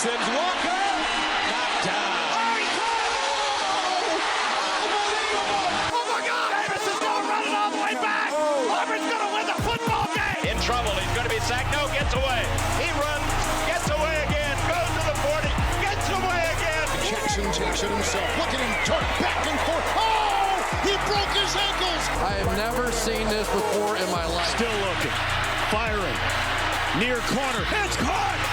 Sims Walker, knocked down. Oh my God! Davis is going running all the way back. Auburn's going to win the football game. In trouble. He's going to be sacked. No, gets away. He runs, gets away again, goes to the 40, gets away again. Jackson takes it himself. Look at him turn back and forth. Oh! He broke his ankles. I have never seen this before in my life. Still looking. Firing. Near corner. It's caught!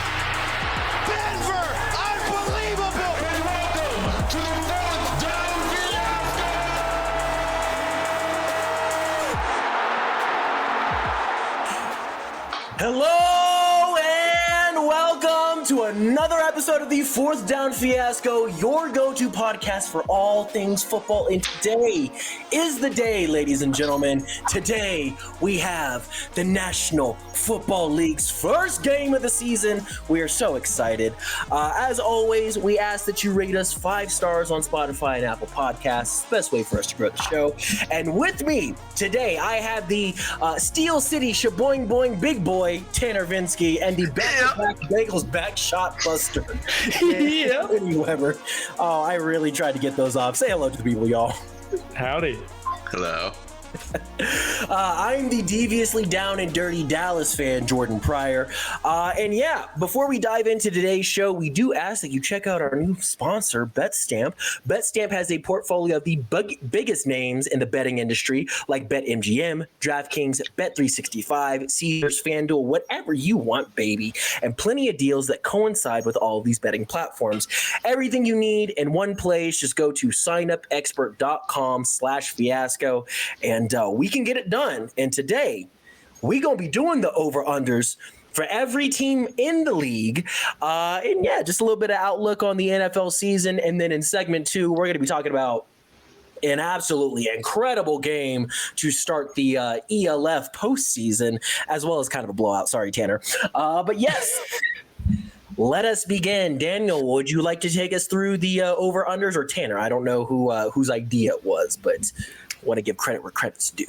Denver! Unbelievable! And welcome to the fourth down fiasco. Hello and welcome to another episode of the Fourth Down Fiasco, your go-to podcast for all things football. And today is the day, ladies and gentlemen. Today we have the National Football League's first game of the season. We are so excited. As always, we ask that you rate us 5 stars on Spotify and Apple Podcasts. Best way for us to grow the show. And with me today, I have the Steel City Shaboing Boing Big Boy, Tanner Vinsky, and the back-to-back Bagels back shot buster, Eddie Weber. Oh, I really tried to get those off. Say hello to the people, y'all. Howdy. Hello. I'm the deviously down and dirty Dallas fan, Jordan Pryor. And yeah, before we dive into today's show, we do ask that you check out our new sponsor, BetStamp. BetStamp has a portfolio of the biggest names in the betting industry, like BetMGM, DraftKings, Bet365, Caesars, FanDuel, whatever you want, baby. And plenty of deals that coincide with all of these betting platforms. Everything you need in one place. Just go to signupexpert.com/fiasco and we can get it done. And today, we're going to be doing the over-unders for every team in the league. And yeah, just a little bit of outlook on the NFL season. And then in segment 2, we're going to be talking about an absolutely incredible game to start the ELF postseason, as well as kind of a blowout. Sorry, Tanner. But yes, let us begin. Daniel, would you like to take us through the over-unders, or Tanner? I don't know whose idea it was, but want to give credit where credit's due.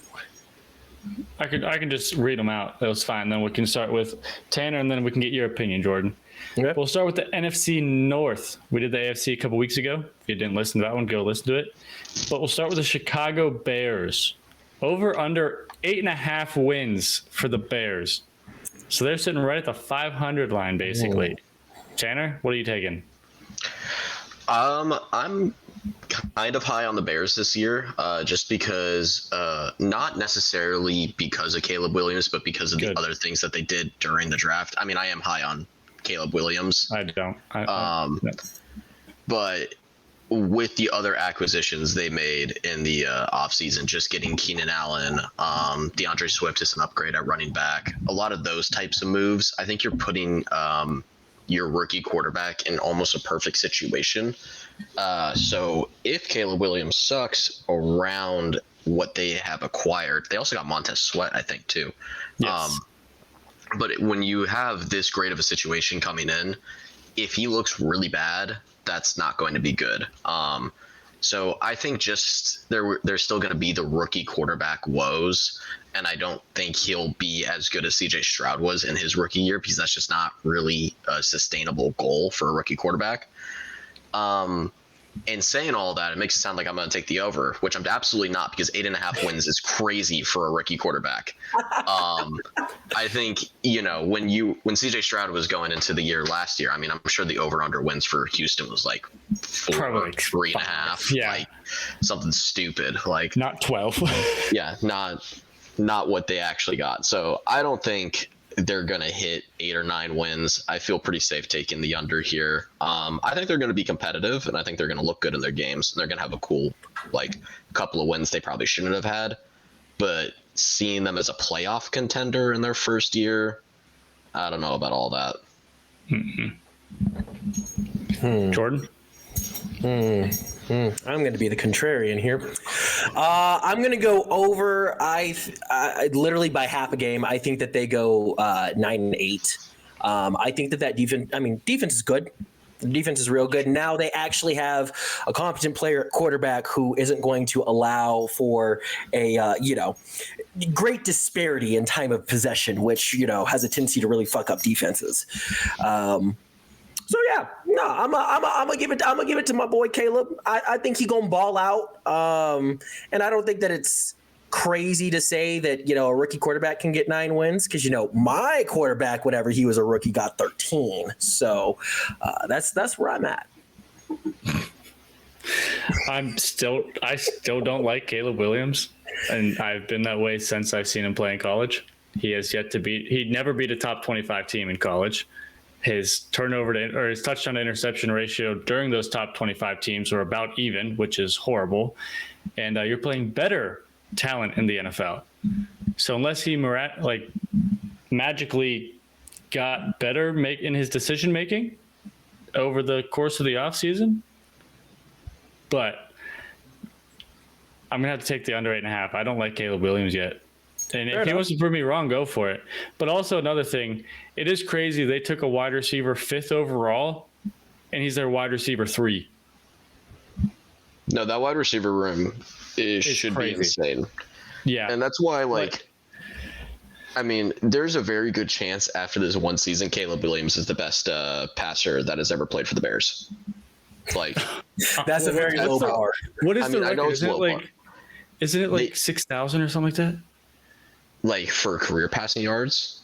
I can just read them out. That was fine. Then we can start with Tanner, and then we can get your opinion, Jordan. Okay. We'll start with the NFC North. We did the AFC a couple weeks ago. If you didn't listen to that one, go listen to it. But we'll start with the Chicago Bears. Over under 8.5 wins for the Bears. So they're sitting right at the 500 line, basically. Tanner, what are you taking? I'm kind of high on the Bears this year, just because, not necessarily because of Caleb Williams, but because of the other things that they did during the draft. I mean, I am high on Caleb Williams. I don't. But with the other acquisitions they made in the offseason, just getting Keenan Allen, DeAndre Swift is an upgrade at running back. A lot of those types of moves, I think you're putting your rookie quarterback in almost a perfect situation. So if Caleb Williams sucks around what they have acquired, they also got Montez Sweat, I think, too. Yes. But when you have this great of a situation coming in, if he looks really bad, that's not going to be good. So I think just there's still going to be the rookie quarterback woes, and I don't think he'll be as good as CJ Stroud was in his rookie year, because that's just not really a sustainable goal for a rookie quarterback. And saying all that, it makes it sound like I'm going to take the over, which I'm absolutely not, because 8.5 wins is crazy for a rookie quarterback. I think, when CJ Stroud was going into the year last year, I mean, I'm sure the over-under wins for Houston was like 4, 3.5, like something stupid, like not 12. Yeah, not what they actually got. So I don't think they're going to hit 8 or 9 wins. I feel pretty safe taking the under here. I think they're going to be competitive, and I think they're going to look good in their games, and they're going to have a cool, couple of wins they probably shouldn't have had. But seeing them as a playoff contender in their first year, I don't know about all that. Jordan? I'm going to be the contrarian here. I'm going to go over. I literally by half a game. I think that they go 9-8. I think that defense. I mean, defense is good. The defense is real good. Now they actually have a competent player at quarterback who isn't going to allow for a great disparity in time of possession, which has a tendency to really fuck up defenses. So yeah, no, I'm gonna give it to my boy Caleb. I think he gonna ball out. And I don't think that it's crazy to say that, you know, a rookie quarterback can get 9 wins, because, you know, my quarterback, whenever he was a rookie, got 13. So that's where I'm at. I still don't like Caleb Williams, and I've been that way since I've seen him play in college. He'd never beat a top 25 team in college. His his touchdown to interception ratio during those top 25 teams were about even, which is horrible. And you're playing better talent in the NFL. So unless he magically got better in his decision making over the course of the offseason, but I'm gonna have to take the under 8.5. I don't like Caleb Williams yet. And if he wants to prove me wrong, go for it. But also another thing, it is crazy. They took a wide receiver 5th overall, and he's their wide receiver 3. No, that wide receiver room should be insane. Yeah. And that's why, I mean, there's a very good chance after this one season, Caleb Williams is the best passer that has ever played for the Bears. Like, that's a very low bar. What is the record? I know it's low bar. Isn't it like 6,000 or something like that? Like for career passing yards?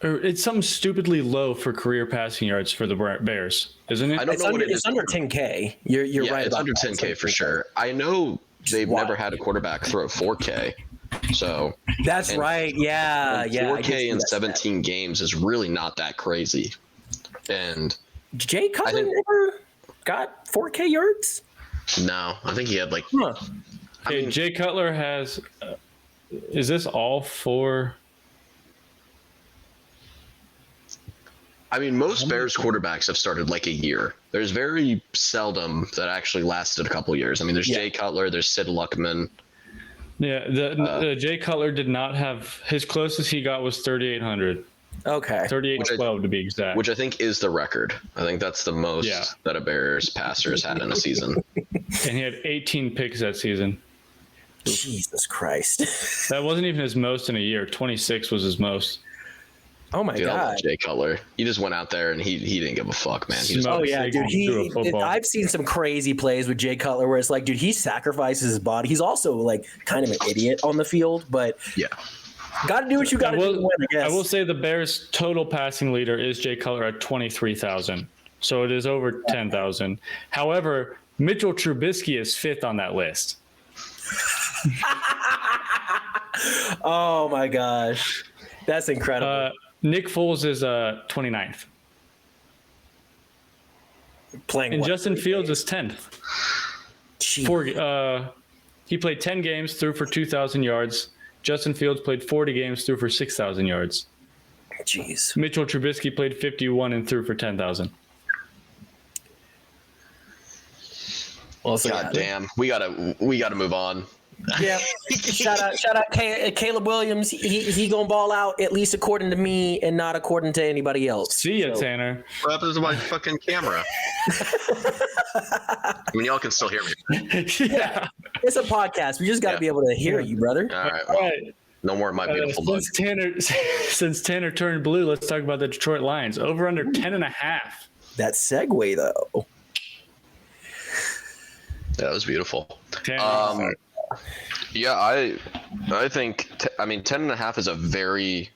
Or it's something stupidly low for career passing yards for the Bears, isn't it? I don't know what it is. It's under 10K. You're right. It's under 10K for sure. I know they've never had a quarterback throw 4K. So that's right. Yeah. 4K in 17 games is really not that crazy. And Jay Cutler never got 4K yards? No, I think he had like. Jay Cutler has. Is this all for? I mean, most Bears quarterbacks have started like a year. There's very seldom that actually lasted a couple years. I mean, there's Jay Cutler, there's Sid Luckman. Yeah, the Jay Cutler did not have his closest he got was 3,800. Okay, 3,812 to be exact. Which I think is the record. I think that's the most that a Bears passer has had in a season. And he had 18 picks that season. Jesus Christ. That wasn't even his most in a year. 26 was his most. Oh my God. Jay Cutler. He just went out there and he didn't give a fuck, man. Dude. I've seen some crazy plays with Jay Cutler where it's like, dude, he sacrifices his body. He's also like kind of an idiot on the field, but got to do what you got to do to win, I guess. I will say the Bears' total passing leader is Jay Cutler at 23,000. So it is over 10,000. However, Mitchell Trubisky is 5th on that list. Oh my gosh, that's incredible. Nick Foles is 29th. And Justin Fields is 10th. He played 10 games, threw for 2,000 yards. Justin Fields played 40 games, threw for 6,000 yards. Jeez. Mitchell Trubisky played 51 and threw for 10,000. God damn, we gotta move on. Yeah, shout out Caleb Williams. He gonna ball out, at least according to me, and not according to anybody else. See ya, Tanner. What happens to my fucking camera? I mean, y'all can still hear me. Yeah, it's a podcast. We just got to be able to hear you, brother. All right. Well, no more of my beautiful look. Since Tanner turned blue, let's talk about the Detroit Lions. Over under 10.5. That segue though. Yeah, that was beautiful. Yeah, I think 10.5 is a very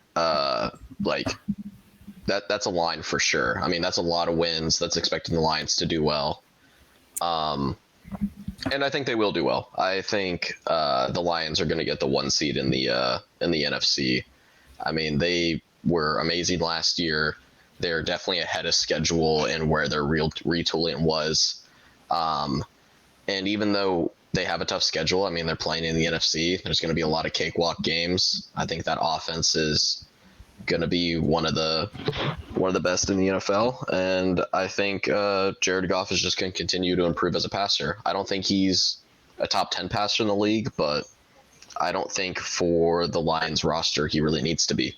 that's a line for sure. I mean, that's a lot of wins. That's expecting the Lions to do well. And I think they will do well. I think the Lions are going to get the 1 seed in the NFC. I mean, they were amazing last year. They're definitely ahead of schedule in where their real retooling was. And even though they have a tough schedule, I mean, they're playing in the NFC. There's going to be a lot of cakewalk games. I think that offense is going to be one of the best in the NFL. And I think Jared Goff is just going to continue to improve as a passer. I don't think he's a top 10 passer in the league, but I don't think for the Lions roster he really needs to be.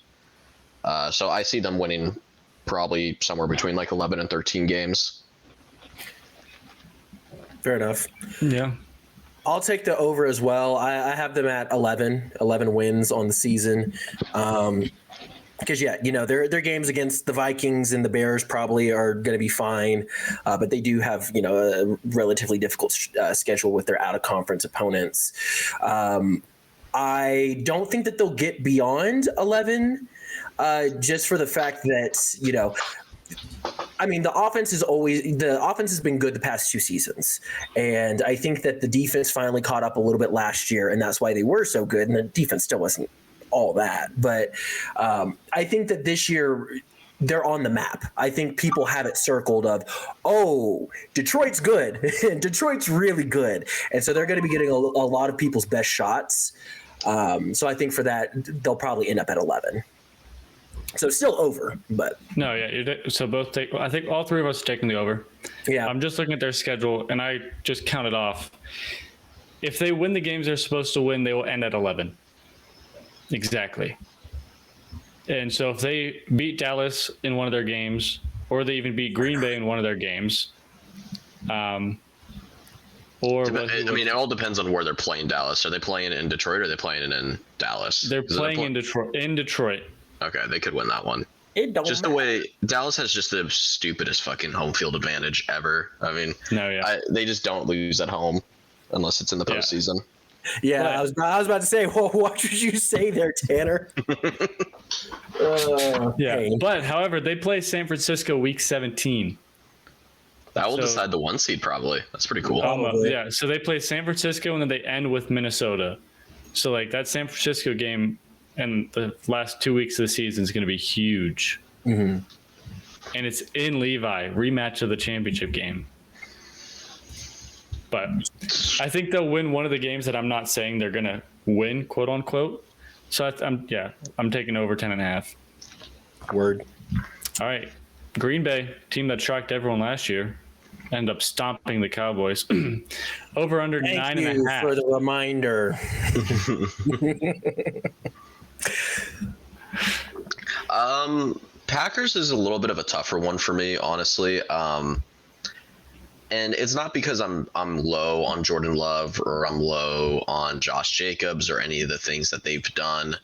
So I see them winning probably somewhere between like 11 and 13 games. Fair enough. Yeah. I'll take the over as well. I have them at 11 wins on the season. Because their games against the Vikings and the Bears probably are going to be fine, but they do have a relatively difficult schedule with their out of conference opponents. I don't think that they'll get beyond 11, just for the fact that the offense has been good the past 2 seasons, and I think that the defense finally caught up a little bit last year, and that's why they were so good. And the defense still wasn't all that, but I think that this year they're on the map. I think people have it circled of, Detroit's good. Detroit's really good, and so they're going to be getting a lot of people's best shots. So I think for that they'll probably end up at 11. So still over, but no, yeah. So I think all 3 of us are taking the over. Yeah, I'm just looking at their schedule, and I just counted off. If they win the games they're supposed to win, they will end at 11. Exactly. And so if they beat Dallas in one of their games, or they even beat Green Bay in one of their games, it all depends on where they're playing Dallas. Are they playing in Detroit or are they playing in Dallas? They're playing in Detroit. Okay, they could win that one. It don't just matter. The way Dallas has just the stupidest fucking home field advantage ever. They just don't lose at home unless it's in the postseason. Yeah, I was about to say, well, what did you say there, Tanner? But however, they play San Francisco week 17. That will decide the 1 seed probably. That's pretty cool. So they play San Francisco and then they end with Minnesota. So that San Francisco game and the last 2 weeks of the season is going to be huge. Mm-hmm. And it's in Levi, rematch of the championship game. But I think they'll win one of the games that I'm not saying they're going to win, quote unquote. So I'm taking over 10.5. Word. All right. Green Bay, team that shocked everyone last year, end up stomping the Cowboys. Over under 9.5. Thank you for the reminder. Packers is a little bit of a tougher one for me, honestly. And it's not because I'm low on Jordan Love or I'm low on Josh Jacobs or any of the things that they've done.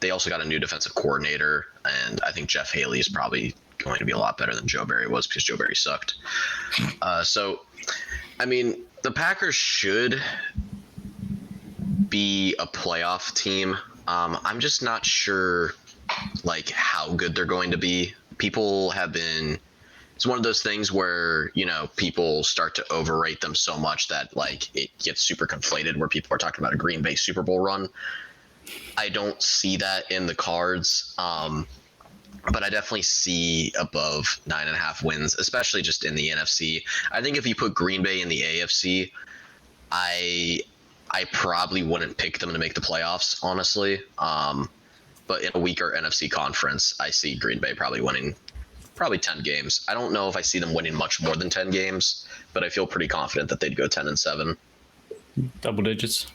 They also got a new defensive coordinator, and I think Jeff Haley is probably going to be a lot better than Joe Barry was because Joe Barry sucked. The Packers should be a playoff team. I'm just not sure how good they're going to be. People have been. It's one of those things where, people start to overrate them so much that it gets super conflated where people are talking about a Green Bay Super Bowl run. I don't see that in the cards. But I definitely see above 9.5 wins, especially just in the NFC. I think if you put Green Bay in the AFC, I probably wouldn't pick them to make the playoffs, honestly. But in a weaker NFC conference, I see Green Bay probably winning 10 games. I don't know if I see them winning much more than 10 games, but I feel pretty confident that they'd go 10-7. Double digits.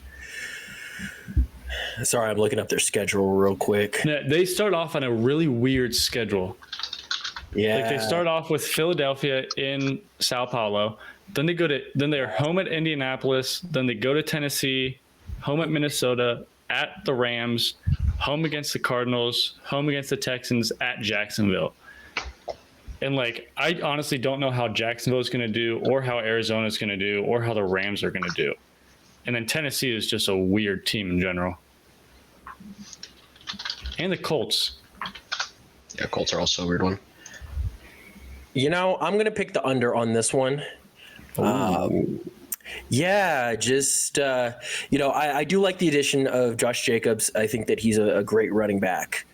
Sorry, I'm looking up their schedule real quick. They start off on a really weird schedule. Yeah. They start off with Philadelphia in Sao Paulo. Then they're home at Indianapolis. Then they go to Tennessee, home at Minnesota, at the Rams, home against the Cardinals, home against the Texans, at Jacksonville. And I honestly don't know how Jacksonville is going to do, or how Arizona is going to do, or how the Rams are going to do. And then Tennessee is just a weird team in general. And the Colts. Yeah, Colts are also a weird one. I'm going to pick the under on this one. I do like the addition of Josh Jacobs. I think that he's a great running back.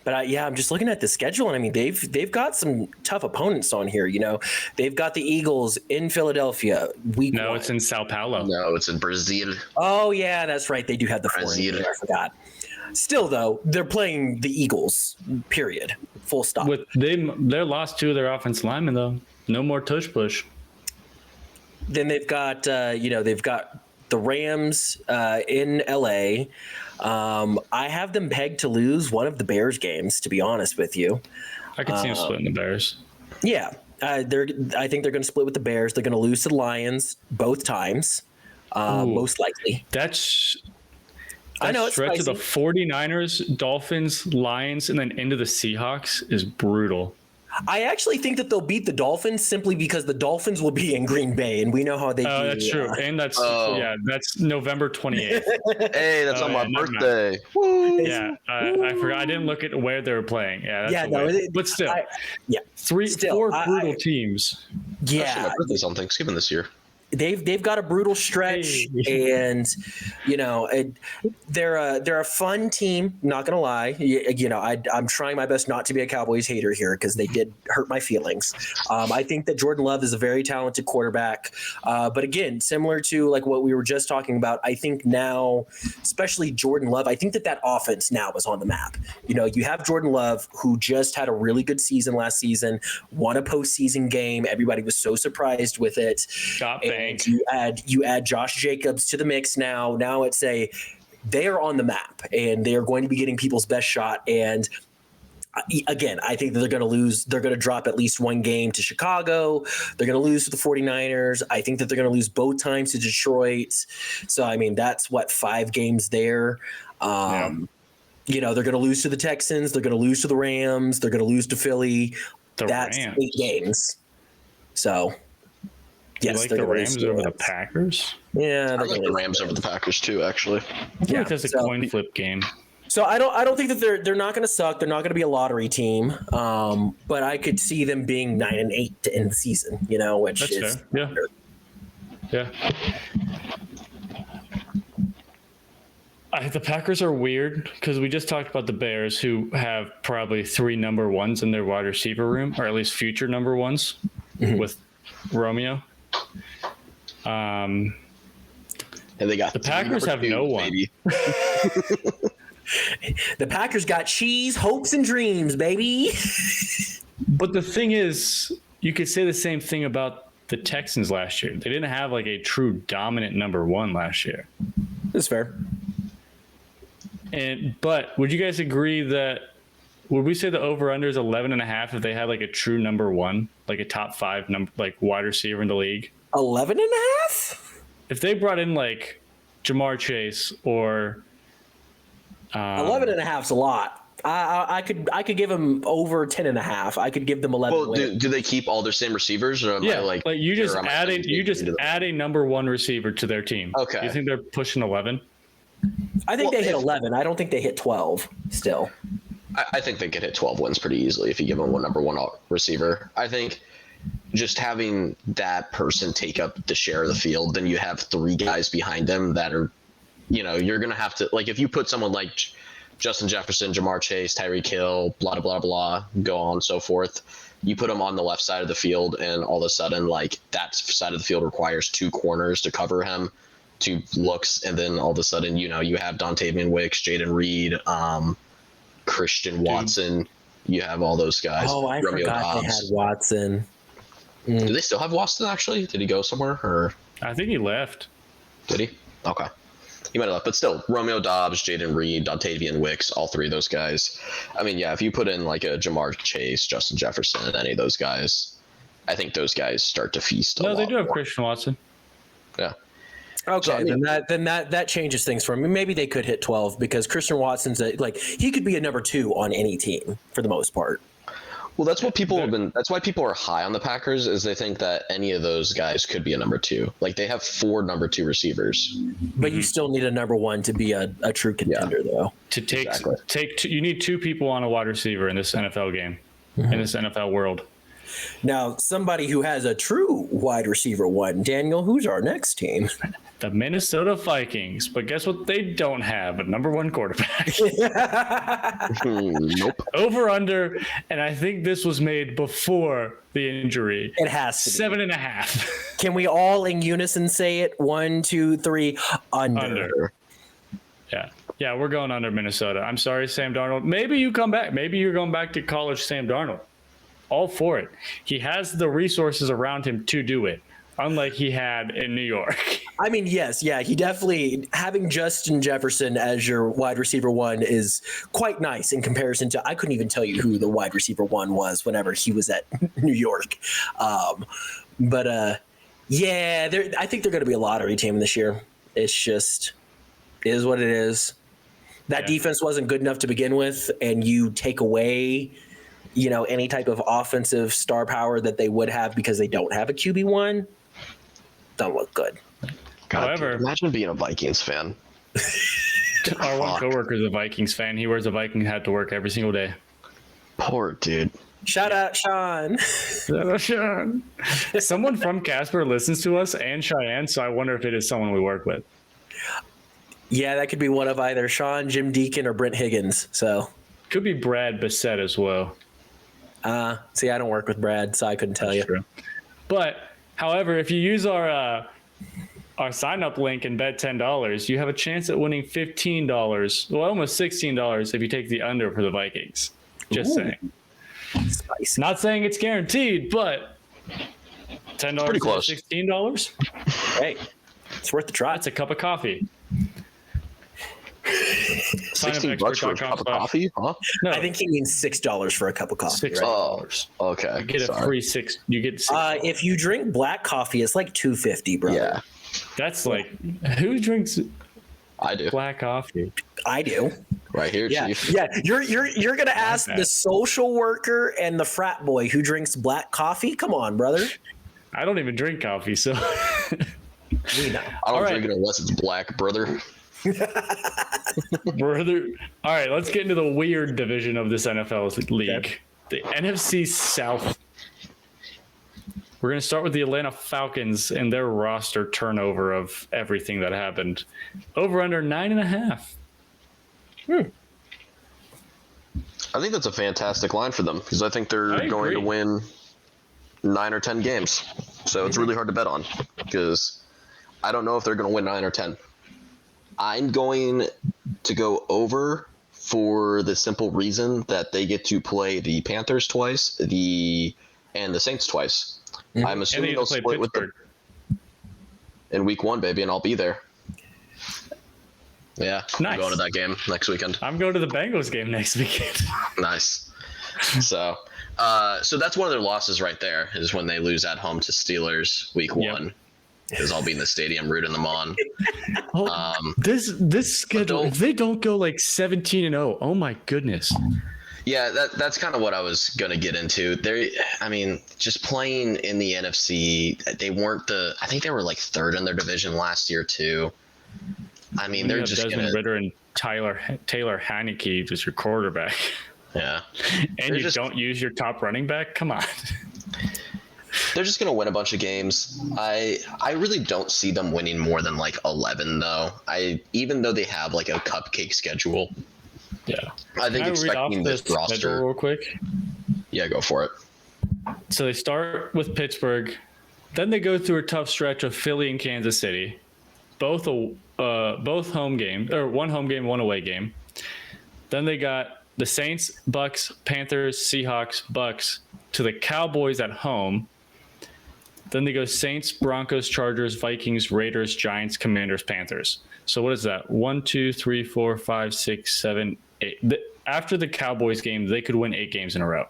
But I'm just looking at the schedule, and they've got some tough opponents on here. They've got the Eagles in Philadelphia week 1. It's in Sao Paulo. No, it's in Brazil. Oh yeah, that's right. They do have the foreign. I forgot. Still, though, they're playing the Eagles. Period. Full stop. They lost 2 of their offensive linemen though. No more tush push. Then they've got they've got the Rams in LA. I have them pegged to lose one of the Bears games, to be honest with you. I could see them splitting the Bears. Yeah. I think they're going to split with the Bears. They're going to lose to the Lions both times, most likely. I know That it's stretch of the spicy. 49ers, Dolphins, Lions, and then into the Seahawks is brutal. I actually think that they'll beat the Dolphins simply because the Dolphins will be in Green Bay, and we know how they do. Oh, that's true. And that's that's November 28th. Hey, that's on my birthday. Woo. Yeah, I forgot. I didn't look at where they were playing. Yeah, that's but still, four brutal teams. Actually, Yeah, my birthday's on Thanksgiving this year. they've got a brutal stretch, and they're a fun team. Not gonna lie, I'm trying my best not to be a Cowboys hater here because they did hurt my feelings. I think that Jordan Love is a very talented quarterback, but again, similar to like what we were just talking about, I think now, especially Jordan Love, I think that offense now is on the map. You have Jordan Love who just had a really good season last season, won a postseason game. Everybody was so surprised with it. And you add Josh Jacobs to the mix now. Now they are on the map, and they are going to be getting people's best shot. And again, I think that they're going to lose. They're going to drop at least one game to Chicago. They're going to lose to the 49ers. I think that they're going to lose both times to Detroit. So, I mean, that's 5 games there. They're going to lose to the Texans. They're going to lose to the Rams. They're going to lose to Philly. That's Rams. 8 games. So... Yes, you like the Rams over the Packers? Yeah, I like the Rams over the Packers too, actually. I feel like that's a coin flip game. So I don't think that they're not going to suck. They're not going to be a lottery team. But I could see them being 9-8 to end the season. Which that's is fair. Yeah. The Packers are weird because we just talked about the Bears, who have probably 3 number ones in their wide receiver room, or at least future number ones with Romeo. And they got the Packers have no one. The Packers got cheese, hopes, and dreams, baby. But the thing is, you could say the same thing about the Texans last year. They didn't have like a true dominant number one last year. That's fair. But would you guys agree would we say the over-under is 11.5 if they had like a true number one, like a top 5 wide receiver in the league? 11.5? If they brought in like Jamar Chase or 11.5 is a lot. I could give them over 10.5. I could give them 11. Well, do they keep all their same receivers, or you just add a number one receiver to their team? Okay. You think they're pushing 11? I think they hit 11. I don't think they hit 12 still. I think they could hit 12 wins pretty easily if you give them one number one receiver. I think just having that person take up the share of the field, then you have 3 guys behind them that are, you're going to have to, like, if you put someone like Justin Jefferson, Jamar Chase, Tyreek Hill, blah, blah, blah, go on and so forth, you put them on the left side of the field, and all of a sudden, like, that side of the field requires 2 corners to cover him, 2 looks, and then all of a sudden, you have Dontavian Wicks, Jaden Reed, Christian Watson. You have all those guys. Oh, I Romeo forgot Dobbs. they had Watson. Do they still have Watson, actually? Did he go somewhere? Or I think he left. Did he? Okay. He might have left. But still, Romeo Dobbs, Jaden Reed, Dontavian Wicks, all 3 of those guys. I mean, yeah, if you put in like a Jamar Chase, Justin Jefferson, any of those guys, I think those guys start to feast a lot. No, they do have more. Christian Watson. Yeah. Okay, So, I mean, then that changes things for me. Maybe they could hit 12 because Christian Watson's he could be a number 2 on any team for the most part. Well, that's what people have been. That's why people are high on the Packers, is they think that any of those guys could be a number 2. Like, they have 4 number 2 receivers. But you still need a number 1 to be a true contender, though. To take you need 2 people on a wide receiver in this NFL game, in this NFL world. Now, somebody who has a true wide receiver 1, Daniel, who's our next team? The Minnesota Vikings. But guess what? They don't have a number 1 quarterback. Nope. Over under, and I think this was made before the injury. It has to be. 7.5. Can we all in unison say it? 1, 2, 3. Under. Yeah, we're going under Minnesota. I'm sorry, Sam Darnold. Maybe you come back. Maybe you're going back to college Sam Darnold. All for it. He has the resources around him to do it, unlike he had in New York. I mean, yes, yeah, he definitely, having Justin Jefferson as your wide receiver 1 is quite nice in comparison to, I couldn't even tell you who the wide receiver 1 was whenever he was at New York. Yeah, I think they're going to be a lottery team this year. It's just, it is what it is. that defense wasn't good enough to begin with, and you take away, any type of offensive star power that they would have because they don't have a QB1, don't look good. God, However, dude, imagine being a Vikings fan. our one coworker is a Vikings fan. He wears a Viking hat to work every single day. Poor dude. Shout out, Sean. Someone from Casper listens to us and Cheyenne, so I wonder if it is someone we work with. Yeah, that could be one of either Sean, Jim Deacon, or Brent Higgins. So Could be Brad Bissett as well. see, I don't work with Brad, so I couldn't tell you. True. But, however, if you use our sign-up link and bet $10, you have a chance at winning $15, well, almost $16 if you take the under for the Vikings. Just saying. Spicy. Not saying it's guaranteed, but $10 pretty close. $16? Hey, it's worth the try. That's a cup of coffee. $16 for a cup of coffee? Huh? No, I think he means $6 for a cup of coffee. $6. Right? Oh, okay. You get a free six. You get six. If you drink black coffee, it's like $2.50, brother. Yeah, That's like, who drinks I do. black coffee? I do. Right here, Yeah, Chief. yeah. You're gonna ask that. the social worker and the frat boy who drinks black coffee? Come on, brother. I don't even drink coffee, so We know. I don't All right. drink it unless it's black, brother. brother. All right, let's get into the weird division of this NFL league, the NFC South. We're going to start with the Atlanta Falcons and their roster turnover of everything that happened. Over under 9.5. I think that's a fantastic line for them because I think they're I going to agree. win 9 or 10 games. So it's really hard to bet on because I don't know if they're going to win 9 or 10. I'm going to go over for the simple reason that they get to play the Panthers twice, and the Saints twice. I'm And assuming they they'll play split with them Pittsburgh. in week 1, baby, and I'll be there. Yeah, I'm Nice. going to that game next weekend. I'm going to the Bengals game next weekend. Nice. So that's one of their losses right there is when they lose at home to Steelers week Yep. 1. Because I'll be in the stadium rooting them on. This schedule, if they don't go like 17-0, oh my goodness. Yeah, that's kind of what I was going to get into. Just playing in the NFC, they weren't I think they were like 3rd in their division last year too. I mean, they're You have just Desmond going to, Ritter and Taylor Heineke as your quarterback, yeah. and you don't use your top running back. Come on. They're just going to win a bunch of games. I really don't see them winning more than like 11 though. Even though they have like a cupcake schedule. Yeah. I think Can I read off expecting this the schedule roster. real quick? Yeah, go for it. So they start with Pittsburgh, then they go through a tough stretch of Philly and Kansas City, both home game, or one home game, one away game. Then they got the Saints, Bucks, Panthers, Seahawks, Bucks to the Cowboys at home. Then they go Saints, Broncos, Chargers, Vikings, Raiders, Giants, Commanders, Panthers. So what is that? 1, 2, 3, 4, 5, 6, 7, 8. After the Cowboys game, they could win 8 games in a row.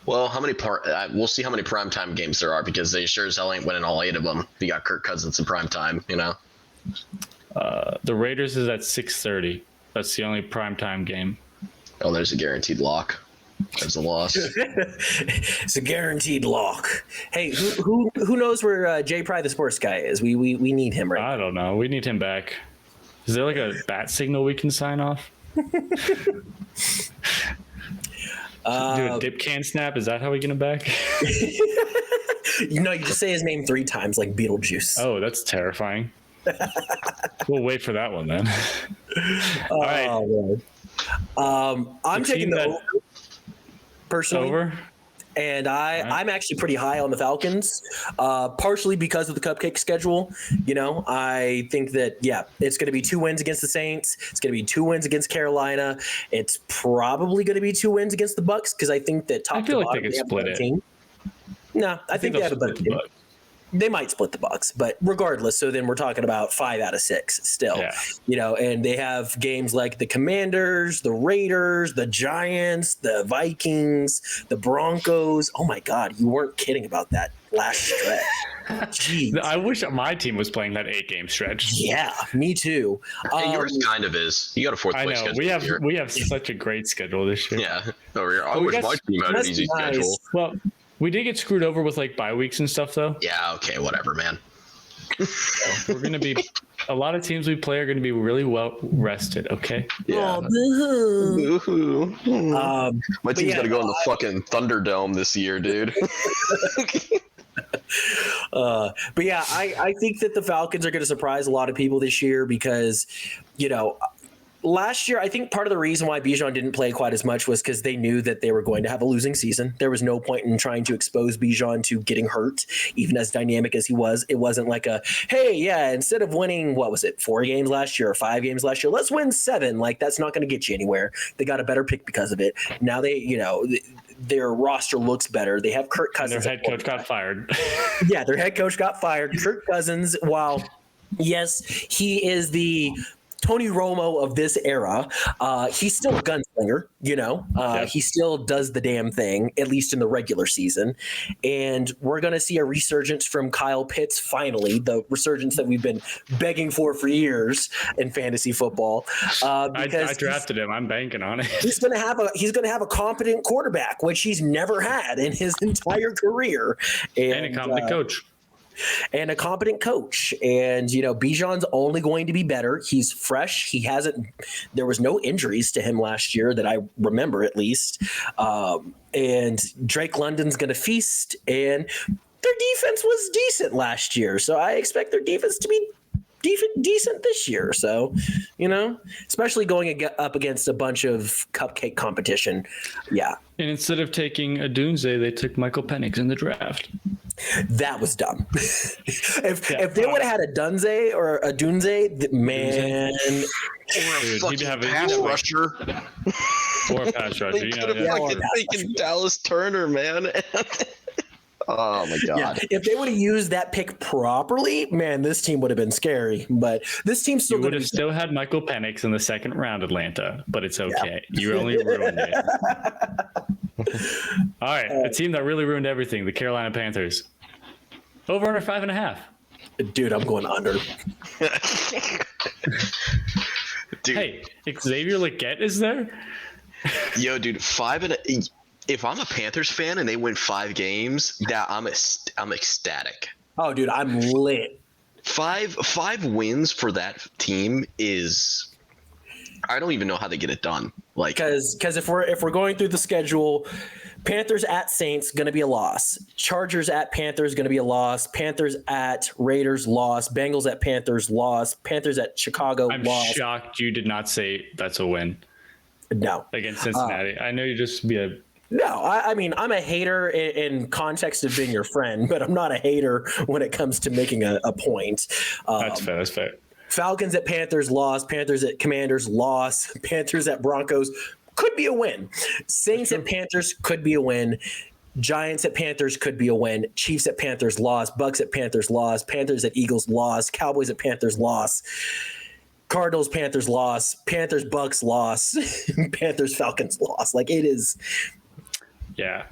Well, how many we'll see how many primetime games there are because they sure as hell ain't winning all 8 of them. You got Kirk Cousins in primetime, you know? The Raiders is at 6:30. That's the only primetime game. Oh, there's a guaranteed lock. There's a loss. It's a guaranteed lock. Hey, who knows where Jay Pry the sports guy is? We need him right I don't know. We need him back. Is there like a bat signal we can sign off? Do a dip can snap? Is that how we get him back? You just say his name 3 times like Beetlejuice. Oh, that's terrifying. We'll wait for that one then. All right. Man. I'm The taking team the that- over personally. Over. And I'm actually pretty high on the Falcons, partially because of the cupcake schedule. I think that, it's going to be 2 wins against the Saints. It's going to be 2 wins against Carolina. It's probably going to be 2 wins against the Bucks because I think that top I feel to like they bottom, could have a split better it. team. No, I think they have a better team. They might split the Bucks, but regardless, so then we're talking about 5 out of 6 still. Yeah. And they have games like the Commanders, the Raiders, the Giants, the Vikings, the Broncos. Oh my God, you weren't kidding about that last stretch. Jeez. I wish my team was playing that 8-game stretch. Yeah, me too. Hey, yours kind of is. You got a fourth I place know schedule. we have such a great schedule this year. Yeah. Over here. I we wish got- my team had an that's easy nice. schedule. Well, we did get screwed over with like bye weeks and stuff though. Yeah. Okay. Whatever, man. We're gonna be a lot of teams we play are gonna be really well rested. Okay. Yeah. Oh, My team's yeah, got to go in the fucking Thunderdome this year, dude. but yeah, I think that the Falcons are going to surprise a lot of people this year because, last year, I think part of the reason why Bijan didn't play quite as much was because they knew that they were going to have a losing season. There was no point in trying to expose Bijan to getting hurt, even as dynamic as he was. It wasn't like hey, yeah, instead of winning, 4 games last year or 5 games last year, let's win 7. Like, that's not going to get you anywhere. They got a better pick because of it. Now their roster looks better. They have Kirk Cousins. Their head coach got fired. Yeah, their head coach got fired. Kirk Cousins, while yes, he is the Tony Romo of this era, he's still a gunslinger, he still does the damn thing, at least in the regular season. And we're going to see a resurgence from Kyle Pitts, finally, the resurgence that we've been begging for years in fantasy football. I drafted him. I'm banking on it. He's going to have a competent quarterback, which he's never had in his entire career. And a competent coach. And a competent coach. And, Bijan's only going to be better. He's fresh. There was no injuries to him last year that I remember, at least. And Drake London's going to feast. And their defense was decent last year. So I expect their defense to be decent this year. So, especially going up against a bunch of cupcake competition. Yeah. And instead of taking a Dunze, they took Michael Penix in the draft. That was dumb. If they would have had a Dunze or a Dunze, man. He'd have pass rusher. Or a pass rusher. They could have fucking taken Dallas Turner, man. Oh my god! Yeah, if they would have used that pick properly, man, this team would have been scary. But this team's still would have still had Michael Penix in the second round, Atlanta. But it's okay. Yeah. You only ruined it. All right, the team that really ruined everything, the Carolina Panthers. Over under 5.5. Dude, I'm going under. Dude. Hey, Xavier Legette is there? Yo, dude, 5 if I'm a Panthers fan and they win 5 games, I'm ecstatic. Oh, dude, I'm lit. 5 wins for that team is, I don't even know how they get it done. Like, because if we're going through the schedule, Panthers at Saints going to be a loss. Chargers at Panthers going to be a loss. Panthers at Raiders loss. Bengals at Panthers loss. Panthers at Chicago I'm loss. shocked you did not say that's a win. No, against Cincinnati. I know you just be a. No, I mean, I'm a hater in context of being your friend, but I'm not a hater when it comes to making a point. That's fair. That's fair. Falcons at Panthers loss. Panthers at Commanders loss. Panthers at Broncos could be a win. Saints at Panthers could be a win. Giants at Panthers could be a win. Chiefs at Panthers loss. Bucks at Panthers loss. Panthers at Eagles loss. Cowboys at Panthers loss. Cardinals, Panthers loss. Panthers, Bucks loss. Panthers, Falcons loss. Like, it is. Yeah.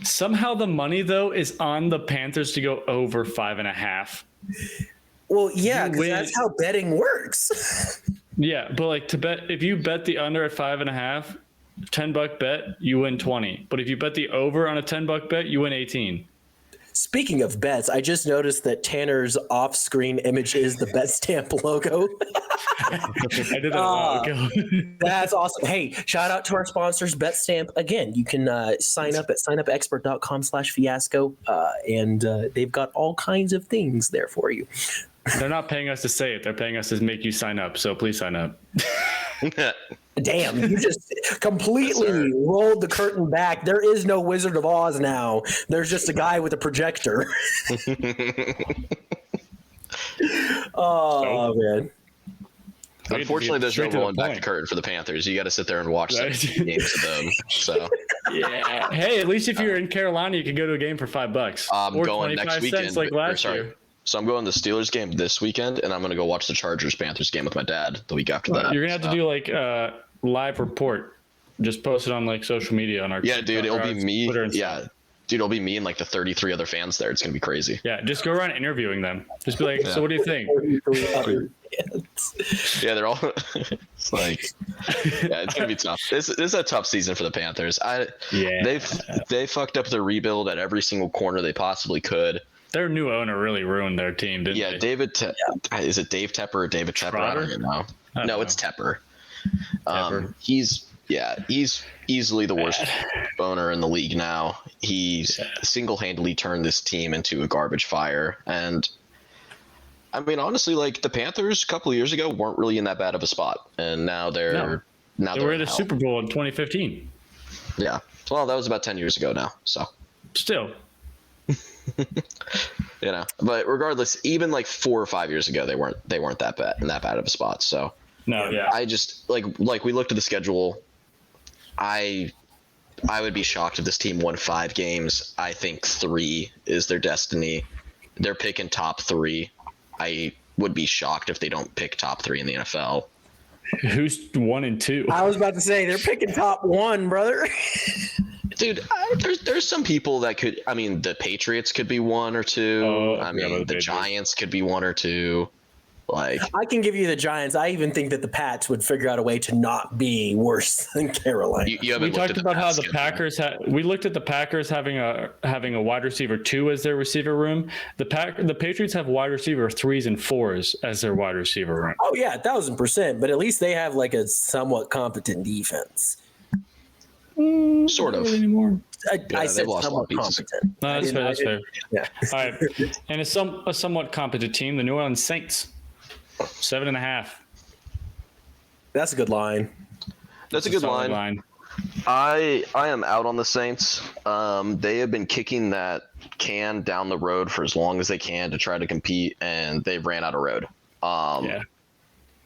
Somehow the money, though, is on the Panthers to go over 5.5. Well, yeah, because that's how betting works. Yeah, but like to bet, if you bet the under at 5.5, $10 bet, you win 20. But if you bet the over on a $10 bet, you win 18. Speaking of bets, I just noticed that Tanner's off-screen image is the BetStamp logo. I did that a while ago. That's awesome. Hey, shout out to our sponsors, BetStamp. Again, you can sign up at signupexpert.com/fiasco, and they've got all kinds of things there for you. They're not paying us to say it. They're paying us to make you sign up. So please sign up. Damn, you just completely rolled the curtain back. There is no Wizard of Oz now. There's just a guy with a projector. Man. Unfortunately, there's no going back the curtain for the Panthers. You got to sit there and watch 17 games of them. So, yeah. Hey, at least if you're in Carolina, you can go to a game for $5. I'm or going next weekend. Like last year. So I'm going to the Steelers game this weekend, and I'm going to go watch the Chargers-Panthers game with my dad the week after that. You're going to have to do like a live report. Just post it on like social media on our dude, it'll be me. Yeah, Dude, it'll be me and like the 33 other fans there. It's gonna be crazy. Yeah, just go around interviewing them. Just be like, so what do you think? Yeah, they're all. It's like, yeah, it's gonna be tough. This is a tough season for the Panthers. They fucked up their rebuild at every single corner they possibly could. Their new owner really ruined their team, didn't they? Is it Dave Tepper or David Tepper? I don't even know. No, it's Tepper. He's easily the worst owner in the league now. He's single-handedly turned this team into a garbage fire. And I mean, honestly, like the Panthers a couple of years ago weren't really in that bad of a spot, and now they were in a Super Bowl in 2015. Yeah, well, that was about 10 years ago now. So still, but regardless, even like 4 or 5 years ago, they weren't that bad of a spot. So no, yeah, I just like we looked at the schedule. I would be shocked if this team won 5 games. I think 3 is their destiny. They're picking top 3. I would be shocked if they don't pick top 3 in the NFL. Who's 1 and 2? I was about to say they're picking top 1, brother. Dude, there's some people that could. I mean, the Patriots could be 1 or 2. The Giants could be 1 or 2. Like, I can give you the Giants. I even think that the Pats would figure out a way to not be worse than Carolina. We talked about how the Packers we looked at the Packers having a wide receiver 2 as their receiver room. The Patriots have wide receiver 3s and 4s as their wide receiver room. Oh yeah, 1000%. But at least they have like a somewhat competent defense. Sort of. Anymore. I said somewhat competent. No, that's fair. Yeah. All right, and a somewhat competent team, the New Orleans Saints. 7.5. That's a good line. That's a good line. I am out on the Saints. They have been kicking that can down the road for as long as they can to try to compete, and they've ran out of road.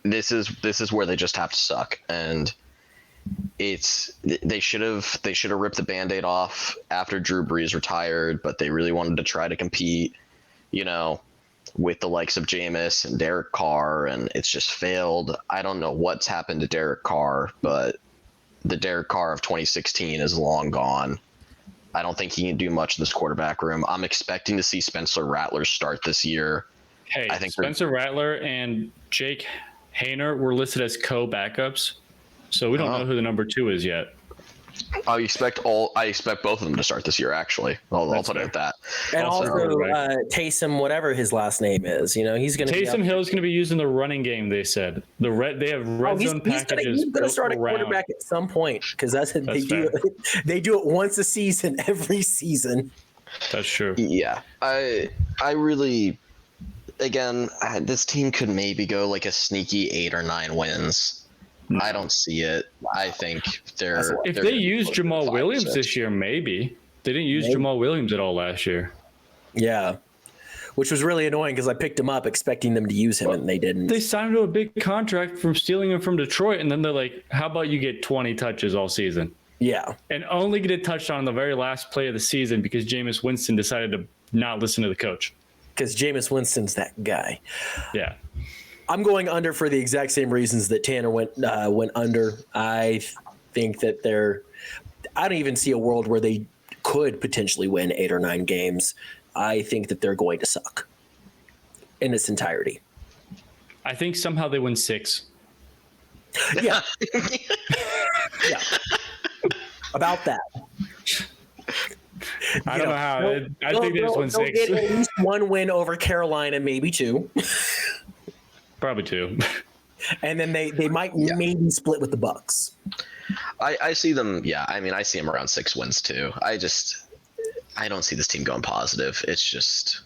This is where they just have to suck, and they should have ripped the Band-Aid off after Drew Brees retired, but they really wanted to try to compete, with the likes of Jameis and Derek Carr, and it's just failed. I don't know what's happened to Derek Carr, but the Derek Carr of 2016 is long gone. I don't think he can do much in this quarterback room. I'm expecting to see Spencer Rattler start this year. Hey, I think Spencer Rattler and Jake Haener were listed as co-backups, so we don't know who the number 2 is yet. I expect both of them to start this year. Actually, I'll put it at that. And also Taysom, whatever his last name is, he's going to. Taysom Hill is going to be used in the running game. They said they have red zone packages. He's going to start a quarterback at some point because they do it once a season, every season. That's true. Yeah, I really, again, this team could maybe go like a sneaky 8 or 9 wins. No. I don't see it. I think if they use Jamal Williams this year, maybe. They didn't use Jamal Williams at all last year. Yeah, which was really annoying because I picked him up expecting them to use him, and they didn't. They signed him to a big contract from stealing him from Detroit, and then they're like, how about you get 20 touches all season? Yeah. And only get it touched on the very last play of the season because Jameis Winston decided to not listen to the coach. Because Jameis Winston's that guy. Yeah. I'm going under for the exact same reasons that Tanner went under. I think that I don't even see a world where they could potentially win 8 or 9 games. I think that they're going to suck in its entirety. I think somehow they win 6. Yeah. Yeah. About that. I don't know how. I think they just win 6. They'll get at least 1 win over Carolina, maybe 2. Probably 2. And then they might maybe split with the Bucks. I see them. Yeah, I mean, I see them around 6 wins too. I don't see this team going positive. It's just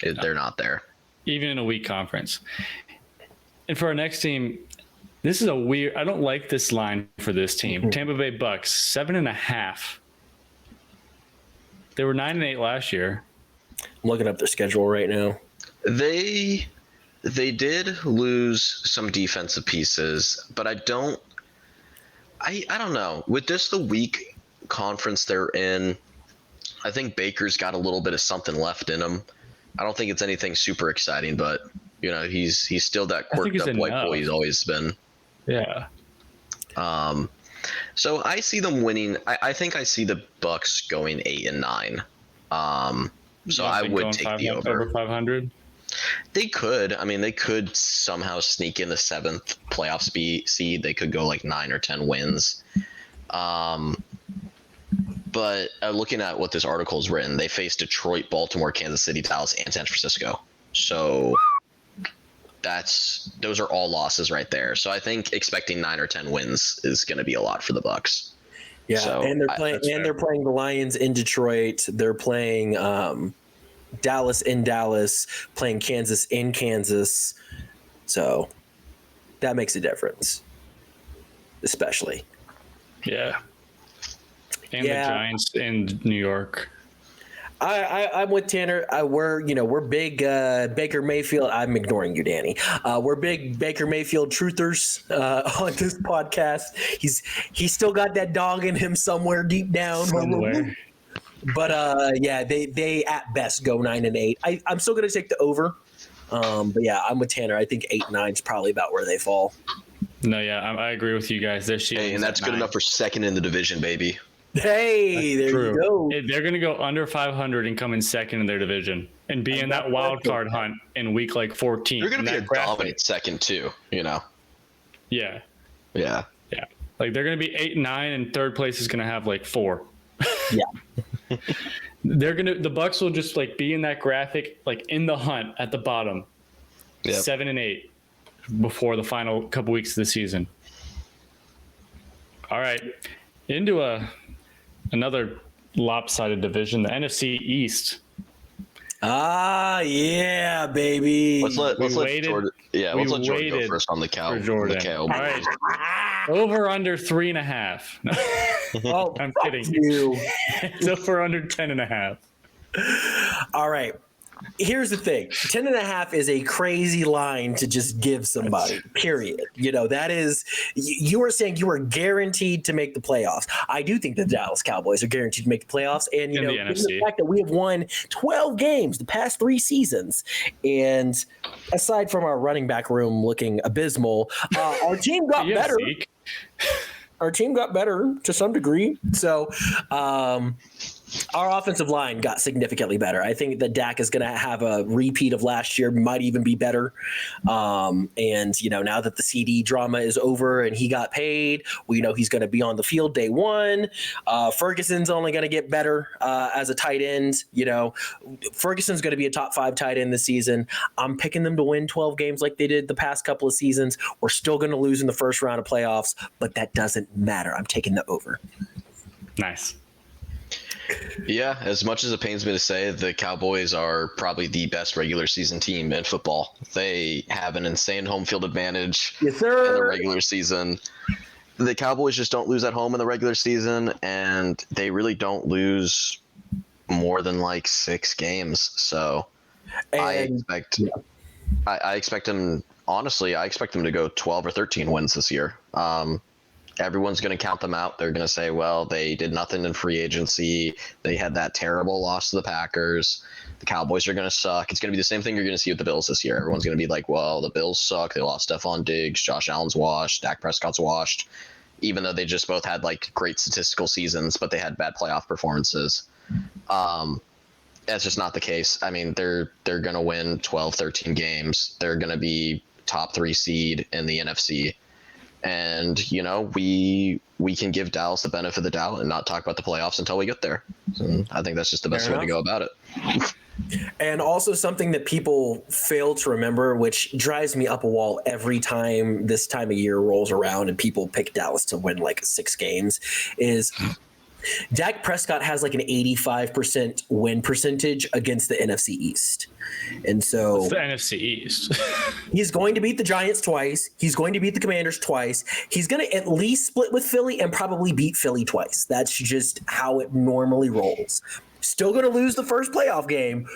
they're not there. Even in a weak conference. And for our next team, this is a weird. I don't like this line for this team. Mm-hmm. Tampa Bay Bucks 7.5. They were 9-8 last year. I'm looking up their schedule right now. They did lose some defensive pieces, but I don't know. With just the weak conference they're in, I think Baker's got a little bit of something left in him. I don't think it's anything super exciting, but he's still that quirked up white boy he's always been. Yeah. So I see them winning. I think I see the Bucks going 8-9. So I would take the over. Over 500. They could. I mean, they could somehow sneak in the 7th playoff seed. They could go like 9 or 10 wins. But looking at what this article has written, they face Detroit, Baltimore, Kansas City, Dallas, and San Francisco. So those are all losses right there. So I think expecting 9 or 10 wins is going to be a lot for the Bucks. Yeah, so and they're playing the Lions in Detroit. They're playing Dallas in Dallas, playing Kansas in Kansas. So that makes a difference, especially. Yeah. And the Giants in New York. I'm with Tanner. We're big Baker Mayfield. I'm ignoring you, Danny. We're big Baker Mayfield truthers on this podcast. He's still got that dog in him somewhere deep down. Somewhere. But they at best go 9-8. I'm still going to take the over. But yeah, I'm with Tanner. I think 8-9 is probably about where they fall. No, yeah, I agree with you guys. Hey, and that's good enough for second in the division, baby. Hey, there you go. They're going to go under 500 and come in second in their division and be in that wild card hunt in week like 14. They're going to be a dominant second too, Yeah. Yeah. Yeah. Like they're going to be 8-9 and third place is going to have like 4. Yeah. The Bucks will just like be in that graphic, like in the hunt at the bottom, 7-8 before the final couple weeks of the season. All right, into another lopsided division, the NFC East. Yeah, baby. Let's let Jordan. Yeah, let's let Jordan go first on the cow. All right. Over under 3.5. Oh, I'm kidding. You. It's over under 10.5. All right. Here's the thing. 10.5 is a crazy line to just give somebody, period. That is, you were saying you were guaranteed to make the playoffs. I do think the Dallas Cowboys are guaranteed to make the playoffs. And, the given NFC. the fact that we have won 12 games the past 3 seasons, and aside from our running back room looking abysmal, our team got better. Zeke. Our team got better to some degree. So, our offensive line got significantly better. I think that Dak is going to have a repeat of last year, might even be better. And, now that the CD drama is over and he got paid, we know he's going to be on the field day one. Ferguson's only going to get better as a tight end. Ferguson's going to be a top 5 tight end this season. I'm picking them to win 12 games like they did the past couple of seasons. We're still going to lose in the first round of playoffs, but that doesn't matter. I'm taking the over. Nice. Yeah, as much as it pains me to say, the Cowboys are probably the best regular season team in football. They have an insane home field advantage yes, sir. in the regular season. The Cowboys just don't lose at home in the regular season, and they really don't lose more than like 6 games. So I expect them, honestly, I expect them to go 12 or 13 wins this year. Everyone's going to count them out. They're going to say, well, they did nothing in free agency. They had that terrible loss to the Packers. The Cowboys are going to suck. It's going to be the same thing you're going to see with the Bills this year. Everyone's going to be like, well, the Bills suck. They lost Stephon Diggs. Josh Allen's washed. Dak Prescott's washed. Even though they just both had like great statistical seasons, but they had bad playoff performances. That's just not the case. I mean, they're going to win 12, 13 games. They're going to be top 3 seed in the NFC. And, we can give Dallas the benefit of the doubt and not talk about the playoffs until we get there. So I think that's just the best way to go about it. And also something that people fail to remember, which drives me up a wall every time this time of year rolls around and people pick Dallas to win like 6 games, is Dak Prescott has like an 85% win percentage against the NFC East. And so it's the NFC East. He's going to beat the Giants twice. He's going to beat the Commanders twice. He's going to at least split with Philly and probably beat Philly twice. That's just how it normally rolls. Still going to lose the first playoff game.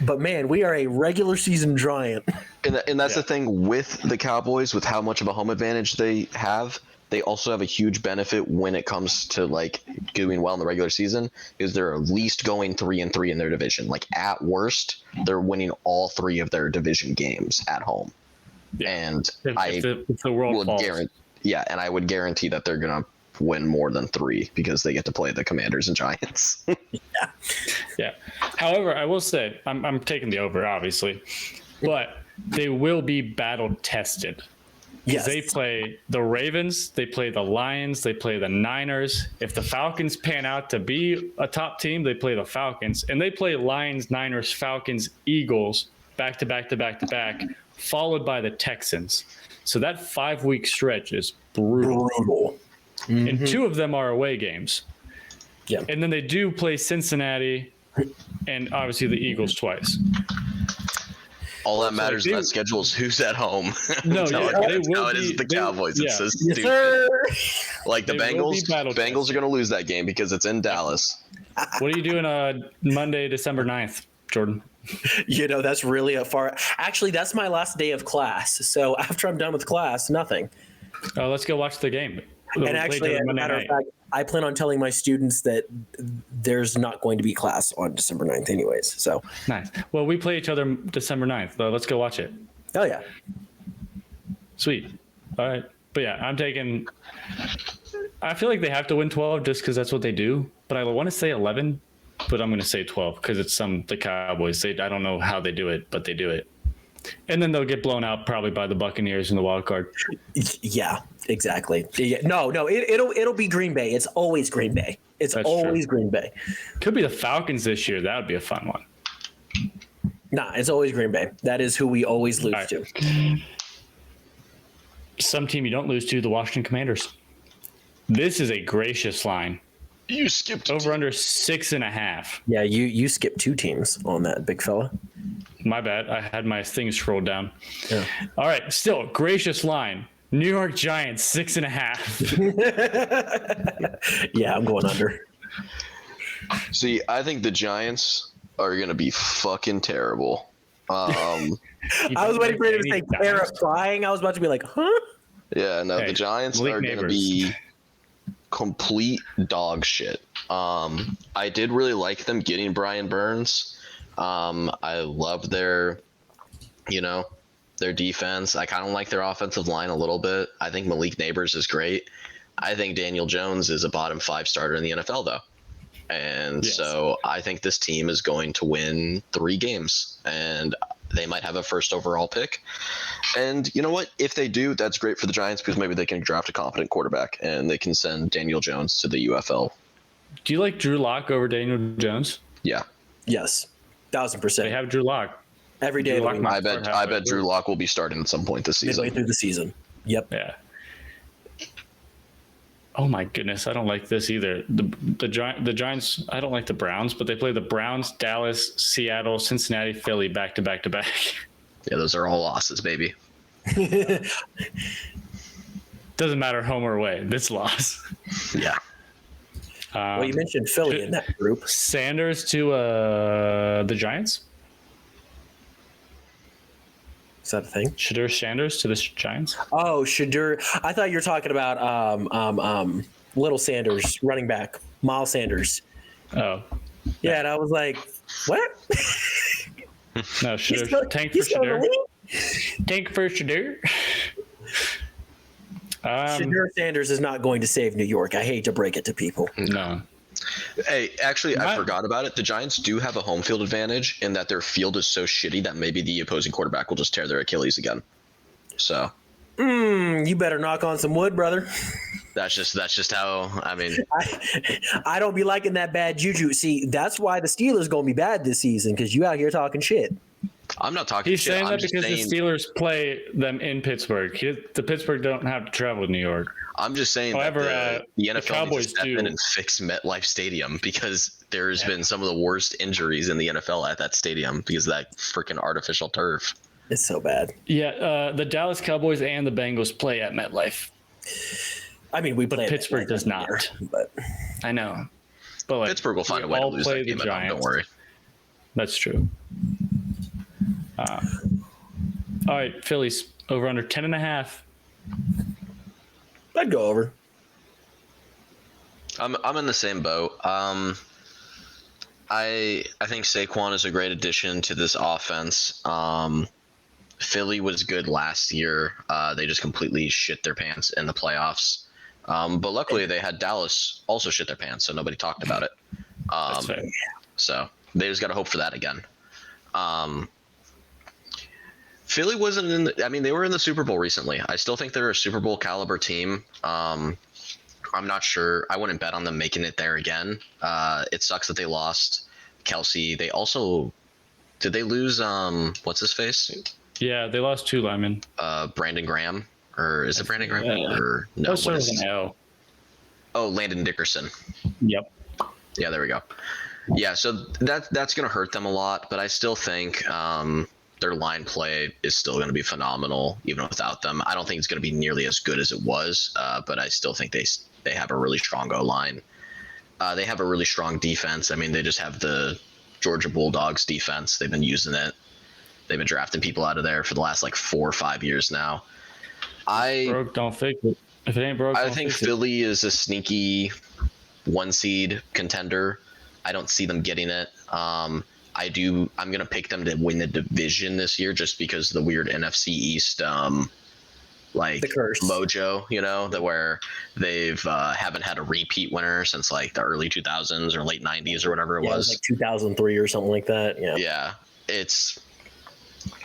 But, man, we are a regular season giant. And that's the thing with the Cowboys, with how much of a home advantage they have. They also have a huge benefit when it comes to like doing well in the regular season, is they're at least going 3-3 in their division. Like at worst, they're winning all 3 of their division games at home. Yeah. And if the world falls. and I would guarantee that they're gonna win more than 3 because they get to play the Commanders and Giants. Yeah. However, I will say I'm taking the over, obviously, but they will be battle tested. Yes. They play the Ravens, they play the Lions, they play the Niners. If the Falcons pan out to be a top team, they play the Falcons, and they play Lions, Niners, Falcons, Eagles back to back to back to back, followed by the Texans. So that 5-week stretch is brutal. And 2 of them are away games. Yeah. And then they do play Cincinnati and obviously the Eagles twice. All that matters in that schedule is who's at home. No, That's yeah, how they will it is be- the they- Cowboys. yeah. It's so Yes, stupid. sir. Like the They will be Bengals, battle Bengals are going to lose that game because it's in Dallas. What are you doing Monday, December 9th, Jordan? You know, that's really a far. Actually, that's my last day of class. So after I'm done with class, nothing. Oh, let's go watch the game. We'll And play actually, each as other a Monday matter of night. fact, I plan on telling my students that there's not going to be class on December 9th anyways. So, Nice. Well, we play each other December 9th. Let's go watch it. oh yeah. Sweet. All right. But yeah, I'm taking. I feel like they have to win 12 just because that's what they do. But I want to say 11, but I'm going to say 12 because it's the Cowboys. I don't know how they do it, but they do it. And then they'll get blown out probably by the Buccaneers in the wild card. Yeah, exactly. Yeah, no, it'll be Green Bay. It's always Green Bay. It's That's always true. Green Bay. Could be the Falcons this year. That would be a fun one. Nah, it's always Green Bay. That is who we always lose All right. to. Some team you don't lose to, the Washington Commanders. This is a gracious line. You skipped Over under 6.5. Yeah, you skipped 2 teams on that, big fella. My bad. I had my thing scrolled down. Yeah. All right. Still, gracious line. New York Giants, 6.5. Yeah, I'm going under. See, I think the Giants are going to be fucking terrible. I was waiting for you to say terrifying. I was about to be like, huh? Yeah, no, Hey, the Giants Malik are going to Neighbors. be complete dog shit. I did really like them getting Brian Burns. I love their defense. I kind of like their offensive line a little bit. I think Malik Neighbors is great. I think Daniel Jones is a bottom 5 starter in the NFL, though. And Yes. so I think this team is going to win 3 games, and they might have a first overall pick. And you know what? If they do, that's great for the Giants because maybe they can draft a competent quarterback and they can send Daniel Jones to the UFL. Do you like Drew Lock over Daniel Jones? Yeah. Yes, 1000%. They have Drew Lock. Every day of the Lock week, might I bet Drew Lock will be starting at some point this midway season. through the season. Yep. Yeah. Oh my goodness, I don't like this either. The Giants. I don't like the Browns, but they play the Browns, Dallas, Seattle, Cincinnati, Philly back to back to back. Yeah, those are all losses, baby. Doesn't matter home or away. This loss. Yeah. Well, you mentioned Philly in that group. Sanders to the Giants. Is that a thing? Shadur Sanders to the Giants. Oh, Shadur. I thought you were talking about Little Sanders, running back, Miles Sanders. Oh Yeah, and I was like, what? no, He's Shadur. still- Tank for he's still in the Shadur. league? Tank for Shadur. Shadur Sanders is not going to save New York. I hate to break it to people. No. Hey, actually, I What? forgot about it. The Giants do have a home field advantage in that their field is so shitty that maybe the opposing quarterback will just tear their Achilles again. So You better knock on some wood, brother. that's just how. I mean, I don't be liking that bad juju. See, that's why the Steelers going to be bad this season because you out here talking shit. I'm not talking He's shit. saying I'm that just because saying, the Steelers play them in Pittsburgh. The Pittsburgh don't have to travel to New York. I'm just saying However, that the NFL Cowboys needs to step do. in and fix MetLife Stadium because there's been some of the worst injuries in the NFL at that stadium because of that freaking artificial turf. It's so bad. Yeah, the Dallas Cowboys and the Bengals play at MetLife. I mean, we play Pittsburgh does not. But I know, but like, Pittsburgh will find a we way to all lose play that game the at home. Giants. Don't worry. That's true. All right, Phillies over under 10.5. I'd go over. I'm in the same boat. I think Saquon is a great addition to this offense. Philly was good last year. They just completely shit their pants in the playoffs. But luckily they had Dallas also shit their pants, so nobody talked about it. That's fair. So they just got to hope for that again. Philly wasn't in they were in the Super Bowl recently. I still think they're a Super Bowl caliber team. I'm not sure. I wouldn't bet on them making it there again. It sucks that they lost Kelsey. They also, did they lose, what's his face? Yeah, they lost 2 linemen. Brandon Graham, or is it Brandon Graham? Or no, What what is an L. Oh, Landon Dickerson. Yep. Yeah, there we go. Yeah, so that's going to hurt them a lot, but I still think their line play is still going to be phenomenal even without them. I don't think it's going to be nearly as good as it was, but I still think they have a really strong O-line. They have a really strong defense. I mean, they just have the Georgia Bulldogs defense. They've been using it. They've been drafting people out of there for the last 4 or 5 years now. Broke, don't fix it. If it ain't broke, I don't think fix it. Philly is a sneaky 1 seed contender. I don't see them getting it. I'm going to pick them to win the division this year just because of the weird NFC East the curse mojo, that where they've haven't had a repeat winner since the early 2000s or late 90s or whatever it was. 2003 or something like that. Yeah.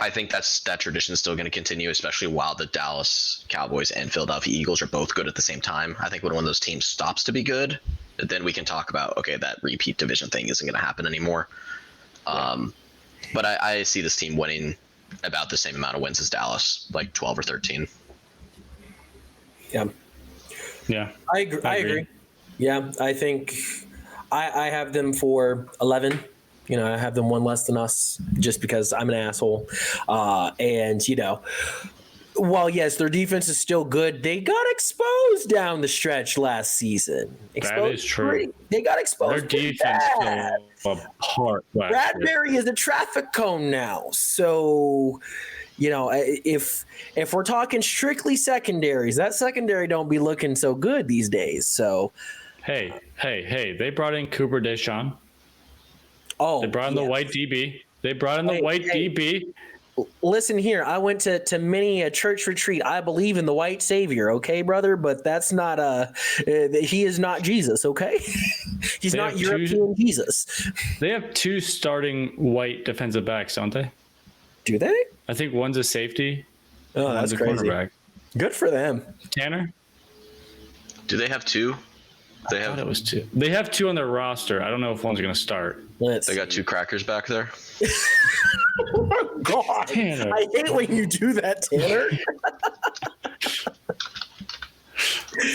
I think that tradition is still going to continue, especially while the Dallas Cowboys and Philadelphia Eagles are both good at the same time. I think when one of those teams stops to be good, then we can talk about, okay, that repeat division thing isn't going to happen anymore. But I see this team winning about the same amount of wins as Dallas, 12 or 13. Yeah. I agree. Yeah, I think I have them for 11. I have them 1 less than us just because I'm an asshole. While yes, their defense is still good, they got exposed down the stretch last season. That is true. They got exposed. Their defense fell apart. Bradbury is a traffic cone now. So, if we're talking strictly secondaries, that secondary don't be looking so good these days. So, hey, they brought in Cooper Deschamps. Oh, they brought in the white DB. DB. Listen here, I went to many a church retreat. I believe in the white savior, okay, brother? But that's not he is not Jesus, okay? He's not European Jesus. They have 2 starting white defensive backs, don't they? Do they? I think one's a safety. Oh, that's crazy. Quarterback. Good for them. Tanner? Do they have 2? I thought it was 2. They have 2 on their roster. I don't know if one's going to start. They got 2 crackers back there. Oh my God. Tanner. I hate when you do that, Tanner.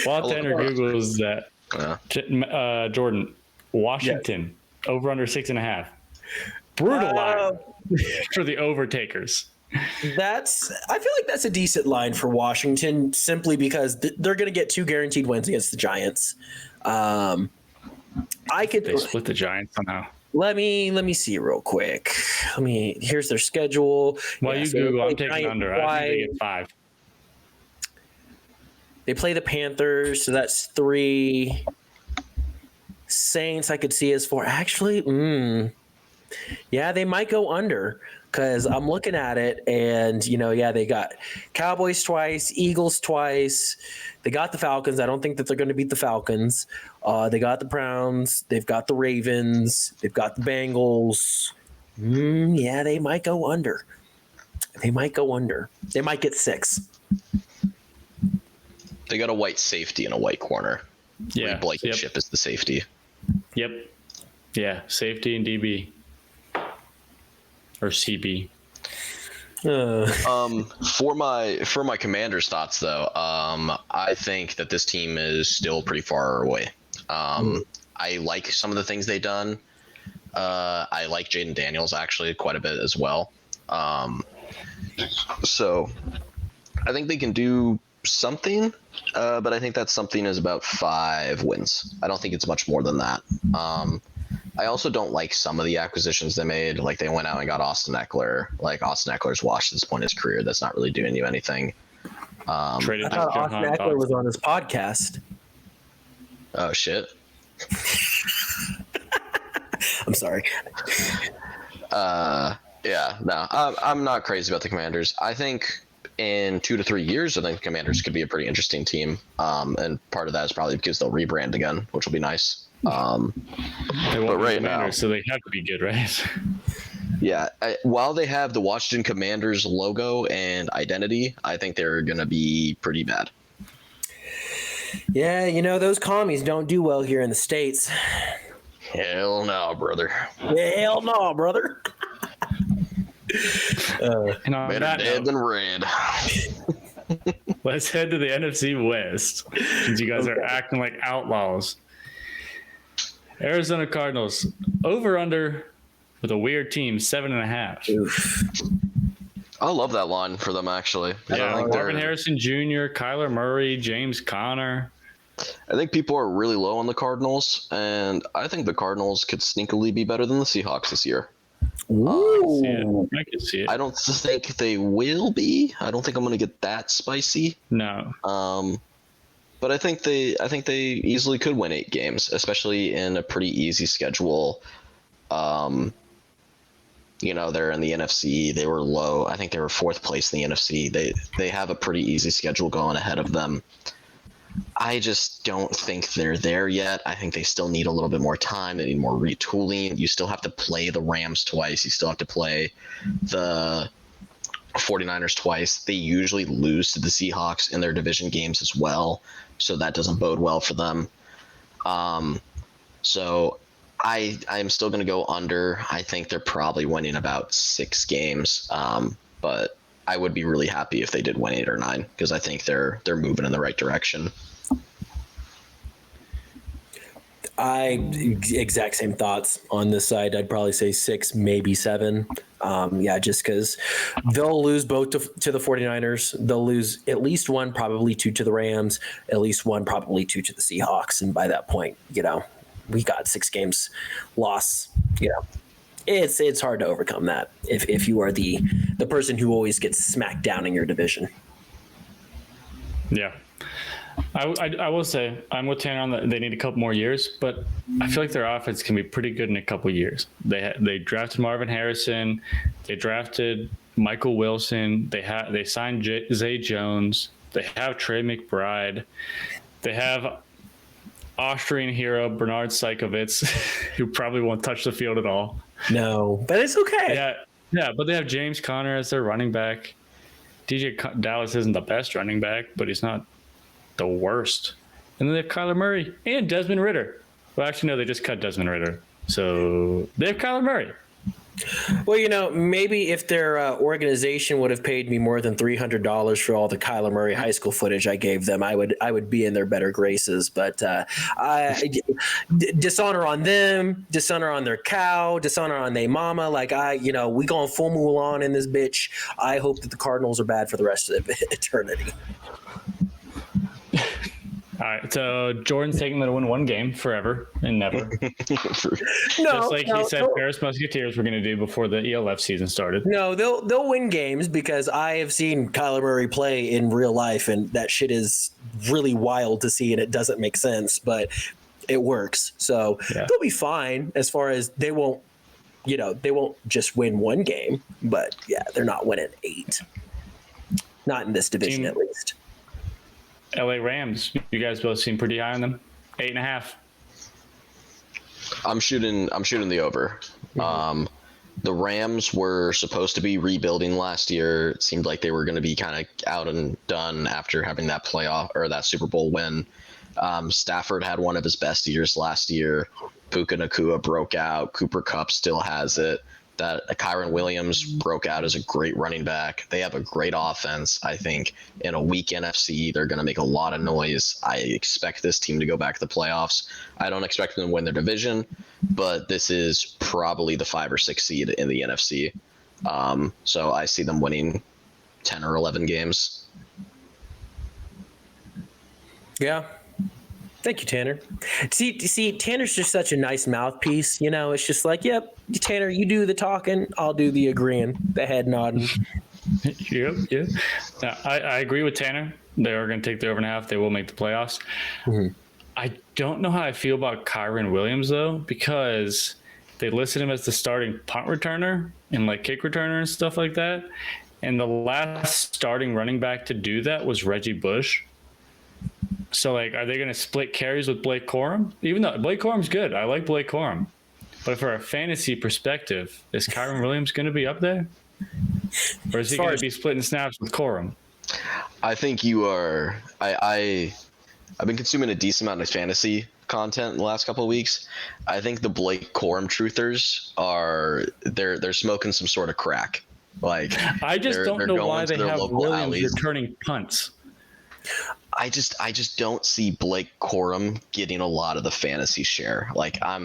While Tanner Googles that, Jordan, Washington, over under 6.5. Brutal line for the overtakers. I feel like that's a decent line for Washington simply because they're going to get 2 guaranteed wins against the Giants. They split the Giants somehow. Let me see real quick. Here's their schedule. While you Google, I'm taking under. I think they get 5. They play the Panthers, so that's 3. Saints, I could see as 4. Actually, yeah, they might go under because I'm looking at it, and they got Cowboys twice, Eagles twice. They got the Falcons. I don't think that they're going to beat the Falcons. They got the Browns. They've got the Ravens. They've got the Bengals. Yeah, they might go under. They might get 6. They got a white safety and a white corner. Yeah. Blankenship is the safety. Yep. Yeah, safety and DB. Or CB. For my Commanders thoughts though, I think that this team is still pretty far away. I like some of the things they've done. I like Jaden Daniels actually quite a bit as well. So I think they can do something, but I think that something is about 5 wins. I don't think it's much more than that. I also don't like some of the acquisitions they made. Like they went out and got Austin Eckler. Austin Eckler's washed at this point in his career. That's not really doing you anything. Traded I thought Austin Eckler was on his podcast. Oh shit. I'm sorry. Yeah, no, I'm not crazy about the Commanders. I think in 2 to 3 years, I think the Commanders could be a pretty interesting team. And part of that is probably because they'll rebrand again, which will be nice. They won't but be right Commanders, now, so they have to be good, right? yeah, while they have the Washington Commanders logo and identity, I think they're going to be pretty bad. Yeah, those commies don't do well here in the States. Hell no, brother. Hell no, brother. And on Better that dead note, than red. let's head to the NFC West, since you guys are acting like outlaws. Arizona Cardinals, over/under with a weird team, 7.5. I love that line for them, actually. Yeah, Marvin Harrison Jr., Kyler Murray, James Conner. I think people are really low on the Cardinals, and I think the Cardinals could sneakily be better than the Seahawks this year. I can see it. I don't think they will be. I don't think I'm going to get that spicy. No. But I think they easily could win 8 games, especially in a pretty easy schedule. They're in the NFC. They were low. I think they were 4th place in the NFC. They have a pretty easy schedule going ahead of them. I just don't think they're there yet. I think they still need a little bit more time. They need more retooling. You still have to play the Rams twice. You still have to play the 49ers twice. They usually lose to the Seahawks in their division games as well, so that doesn't bode well for them. So I'm still going to go under. I think they're probably winning about 6 games, but I would be really happy if they did win 8 or 9, because I think they're moving in the right direction. Exact same thoughts on this side. I'd probably say 6, maybe 7. Just because they'll lose both to the 49ers. They'll lose at least 1, probably 2 to the Rams, at least 1, probably 2 to the Seahawks. And by that point, we got 6 games loss. It's hard to overcome that if you are the person who always gets smacked down in your division. Yeah. I will say I'm with Tanner on that. They need a couple more years, but I feel like their offense can be pretty good in a couple years. They drafted Marvin Harrison, they drafted Michael Wilson, they signed Zay Jones, they have Trey McBride, they have Austrian hero Bernard Seikovits, who probably won't touch the field at all. No, but it's okay. Yeah, but they have James Conner as their running back. DJ Dallas isn't the best running back, but he's not the worst. And then they have Kyler Murray and Desmond Ridder. Well, actually, no, they just cut Desmond Ridder. So they have Kyler Murray. Well, maybe if their organization would have paid me more than $300 for all the Kyler Murray high school footage I gave them, I would be in their better graces. But dishonor on them, dishonor on their cow, dishonor on their mama. We going full Mulan in this bitch. I hope that the Cardinals are bad for the rest of eternity. All right, so Jordan's taking them to win 1 game forever and never. Just like he said Paris Musketeers were going to do before the ELF season started. No, they'll win games because I have seen Kyler Murray play in real life, and that shit is really wild to see, and it doesn't make sense, but it works. So they'll be fine as far as they won't just win 1 game, but they're not winning 8. Not in this division, at least. LA Rams, you guys both seem pretty high on them. 8.5. I'm shooting the over. The Rams were supposed to be rebuilding last year. It seemed like they were going to be kind of out and done after having that playoff or that Super Bowl win. Stafford had one of his best years last year. Puka Nacua broke out. Cooper Kupp still has it. That Kyron Williams broke out as a great running back. They have a great offense. I think in a weak NFC, they're going to make a lot of noise. I expect this team to go back to the playoffs. I don't expect them to win their division, but this is probably the 5 or 6 seed in the NFC. So I see them winning 10 or 11 games. Yeah. Thank you, Tanner. See, Tanner's just such a nice mouthpiece. It's just like, yep, Tanner, you do the talking, I'll do the agreeing, the head nodding. Yep. Now, I agree with Tanner. They are going to take the over and a half. They will make the playoffs. Mm-hmm. I don't know how I feel about Kyron Williams, though, because they listed him as the starting punt returner and kick returner and stuff like that. And the last starting running back to do that was Reggie Bush. So, like, are they going to split carries with Blake Corum? Even though Blake Corum's good. I like Blake Corum. But for a fantasy perspective, is Kyron Williams going to be up there? Or is he going to be splitting snaps with Corum? I think you are. I've been consuming a decent amount of fantasy content in the last couple of weeks. I think the Blake Corum truthers they're smoking some sort of crack. Like, I just don't know why they have Williams alleys. returning punts. I just don't see Blake Corum getting a lot of the fantasy share. Like, I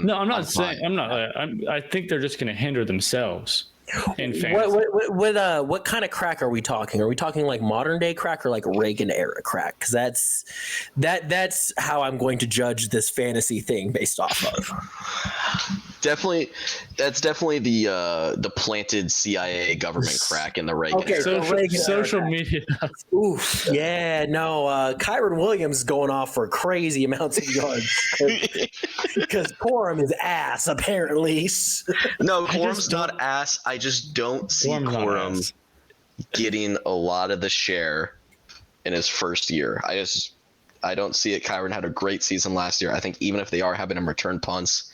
think they're just going to hinder themselves in fantasy. What kind of crack are we talking? Are we talking like modern day crack or like Reagan era crack? Because that's how I'm going to judge this fantasy thing based off of. That's definitely the planted CIA government crack in the Reagan. Okay, era. Social media. Oof, yeah, no. Kyron Williams going off for crazy amounts of yards because Corum is ass apparently. No, Corum's not ass. I just don't see Corum getting a lot of the share in his first year. I don't see it. Kyron had a great season last year. I think even if they are having him return punts,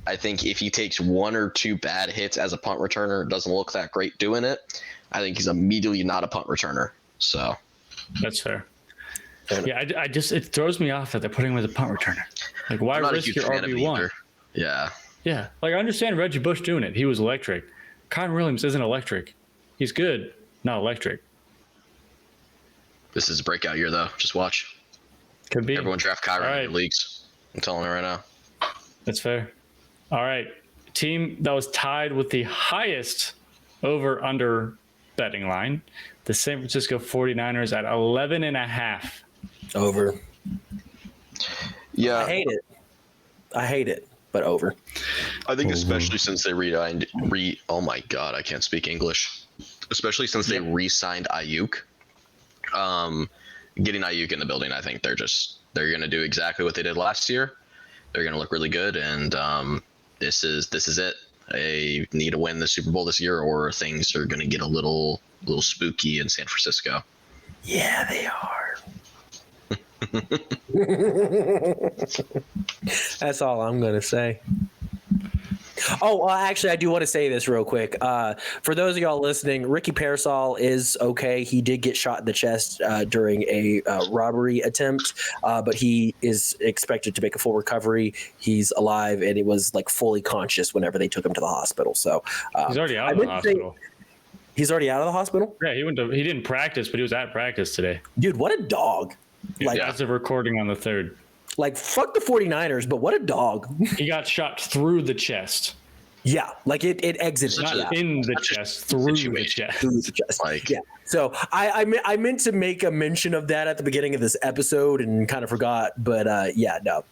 I think if he takes one or two bad hits as a punt returner, doesn't look that great doing it, I think he's immediately not a punt returner. So that's fair. Yeah, it throws me off that they're putting him as a punt returner. Like, why risk your RB1? Yeah. Yeah. Like, I understand Reggie Bush doing it. He was electric. Kyron Williams isn't electric. He's good, not electric. This is a breakout year, though. Just watch. Could be. Everyone draft Kyron in your leagues. I'm telling you right now. That's fair. All right. Team that was tied with the highest over-under betting line, the San Francisco 49ers at 11.5. Over. Yeah. I hate it, but over. I think especially since they oh my God, I can't speak English. Especially since they re-signed Ayuk. Getting Ayuk in the building, I think they're going to do exactly what they did last year. They're going to look really good, and this is it. They need to win the Super Bowl this year, or things are going to get a little spooky in San Francisco. Yeah, they are. That's all I'm going to say. Oh, actually, I do want to say this real quick. For those of y'all listening, Ricky Pearsall is okay. He did get shot in the chest during a robbery attempt, but he is expected to make a full recovery. He's alive, and he was like fully conscious whenever they took him to the hospital. So he's already out of the hospital. He's already out of the hospital? Yeah, he didn't practice, but he was at practice today. Dude, what a dog. Like, as of recording on the 3rd. Like, fuck the 49ers, but what a dog. He got shot through the chest. Yeah, like it exited. Not in the chest, through the chest. Through the chest. Like, yeah. So I meant to make a mention of that at the beginning of this episode and kind of forgot. But yeah, no.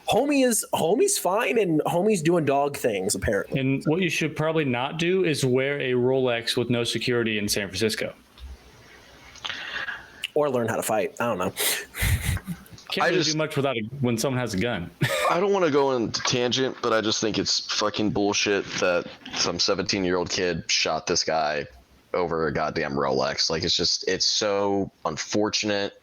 Homie's fine, and homie's doing dog things, apparently. And what you should probably not do is wear a Rolex with no security in San Francisco. Or learn how to fight. I don't know. Can't really do much without when someone has a gun. I don't want to go into tangent, but I just think it's fucking bullshit that some 17-year-old kid shot this guy over a goddamn Rolex. Like, it's so unfortunate.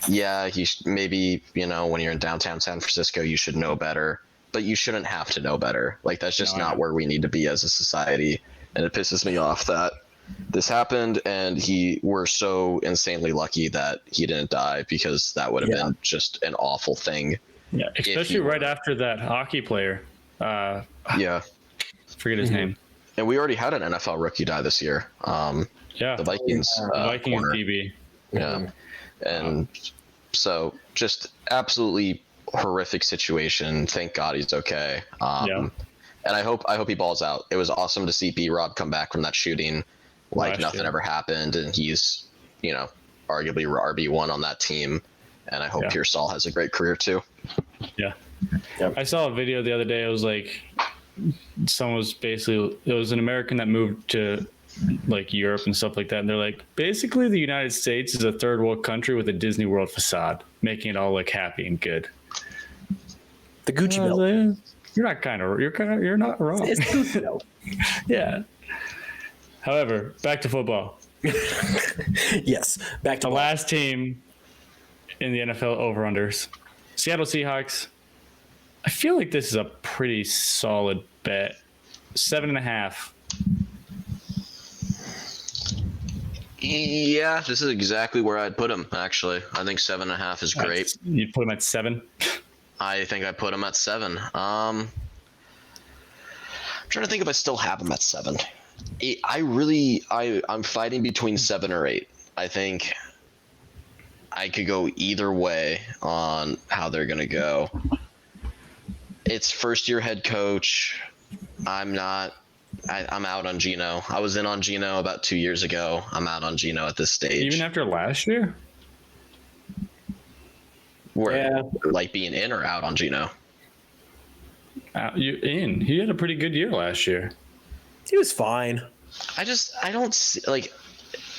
Yeah, maybe, when you're in downtown San Francisco, you should know better, but you shouldn't have to know better. Like, that's just not where we need to be as a society. And it pisses me off that this happened, and we're so insanely lucky that he didn't die, because that would have been just an awful thing. Yeah, especially right after that hockey player. Forget his name. And we already had an NFL rookie die this year. The Vikings. Vikings corner. DB. Yeah, and so just absolutely horrific situation. Thank God he's okay. And I hope he balls out. It was awesome to see B-Rob come back from that shooting like nothing ever happened, and he's arguably RB1 on that team. And I hope Pearsall has a great career too. Yeah. I saw a video the other day. It was like it was an American that moved to like Europe and stuff like that. And they're like, basically the United States is a third world country with a Disney World facade, making it all look happy and good. The Gucci belt. Like, you're not wrong. It's Gucci belt. Yeah. However, back to football. Yes. Back to The last team in the NFL over-unders. Seattle Seahawks. I feel like this is a pretty solid bet. 7.5. Yeah, this is exactly where I'd put him, actually. I think 7.5 is great. You put him at 7? I think I put him at 7. I'm trying to think if I still have him at 7. I'm fighting between 7 or 8. I think I could go either way on how they're going to go. It's first-year head coach. I'm out on Geno. I was in on Geno about 2 years ago. I'm out on Geno at this stage. Even after last year? Like being in or out on Geno? You in. He had a pretty good year last year. He was fine. I don't see, like,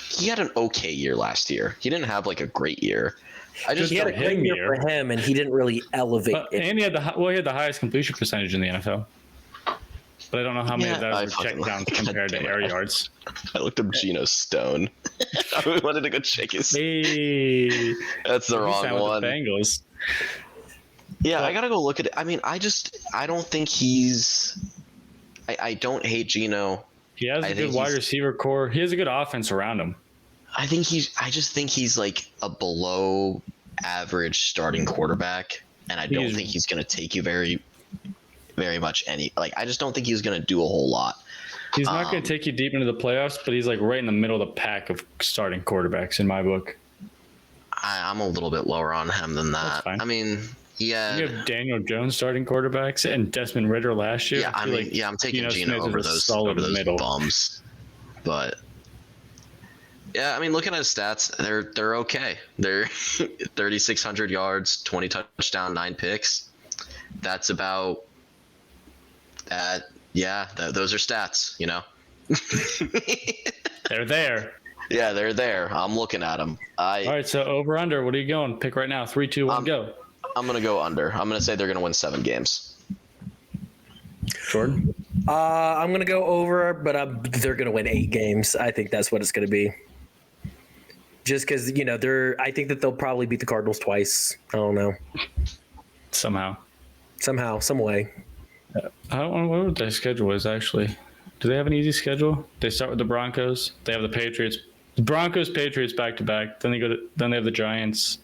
he had an okay year last year. He didn't have like a great year. He had a great year for him, and he didn't really elevate it. And he had the highest completion percentage in the NFL. But I don't know how many of those were check downs compared to air yards. I looked up Geno Stone. I wanted to go check his. Hey, that's the wrong one. With the Bengals. Yeah, I gotta go look at it. I mean, I don't think he's. I don't hate Geno. He has a good wide receiver core. He has a good offense around him. I just think he's like a below average starting quarterback, and I don't think he's going to take you very, very much I just don't think he's going to do a whole lot. He's not going to take you deep into the playoffs, but he's like right in the middle of the pack of starting quarterbacks in my book. I'm a little bit lower on him than that. I mean, yeah. You have Daniel Jones starting quarterbacks and Desmond Ridder last year. Yeah, I'm taking Geno over those bums. But yeah, I mean, looking at his stats, they're okay. They're 3,600 yards, 20 touchdown, 9 picks. That's about that. Yeah, those are stats, you know. They're there. Yeah, they're there. I'm looking at them. All right, so over under. What are you going? Pick right now. 3, 2, 1, go. I'm gonna go under. I'm gonna say they're gonna win 7 games. Jordan. I'm gonna go over, but they're gonna win 8 games. I think that's what it's gonna be. Just because I think that they'll probably beat the Cardinals twice. I don't know. Somehow, some way. I don't know what their schedule is actually. Do they have an easy schedule? They start with the Broncos. They have the Patriots. The Broncos, Patriots back to back. Then they have the Giants.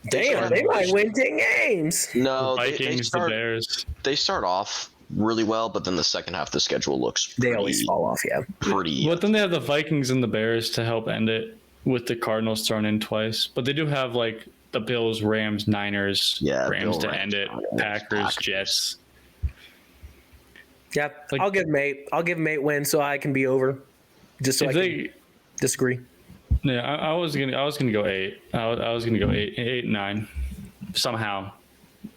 Damn, they might win 10 games. No, the Vikings, the Bears. They start off really well, but then the second half of the schedule looks they always fall off, yeah. Pretty. But then they have the Vikings and the Bears to help end it, with the Cardinals thrown in twice. But they do have like the Bills, Rams, Niners, Rams to end it, Packers, Jets. Yeah, I'll give them 8. I'll give them 8 wins so I can be over. Just so I can disagree. Yeah, I was gonna go 8. I was gonna go 8, 9. Somehow,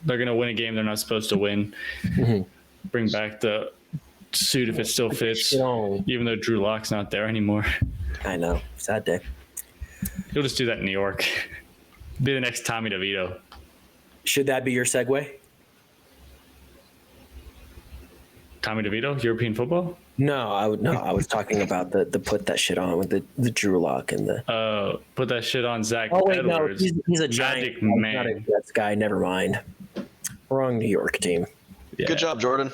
they're gonna win a game they're not supposed to win. Mm-hmm. Bring back the suit if it still fits, even though Drew Lock's not there anymore. I know, sad day. He'll just do that in New York. Be the next Tommy DeVito. Should that be your segue? Tommy DeVito, European football? No, I was talking about the put that shit on with the Drew Lock and the. Put that shit on Zach Edwards. No, he's a Giant man. Not a Jets guy. Never mind. Wrong New York team. Yeah. Good job, Jordan.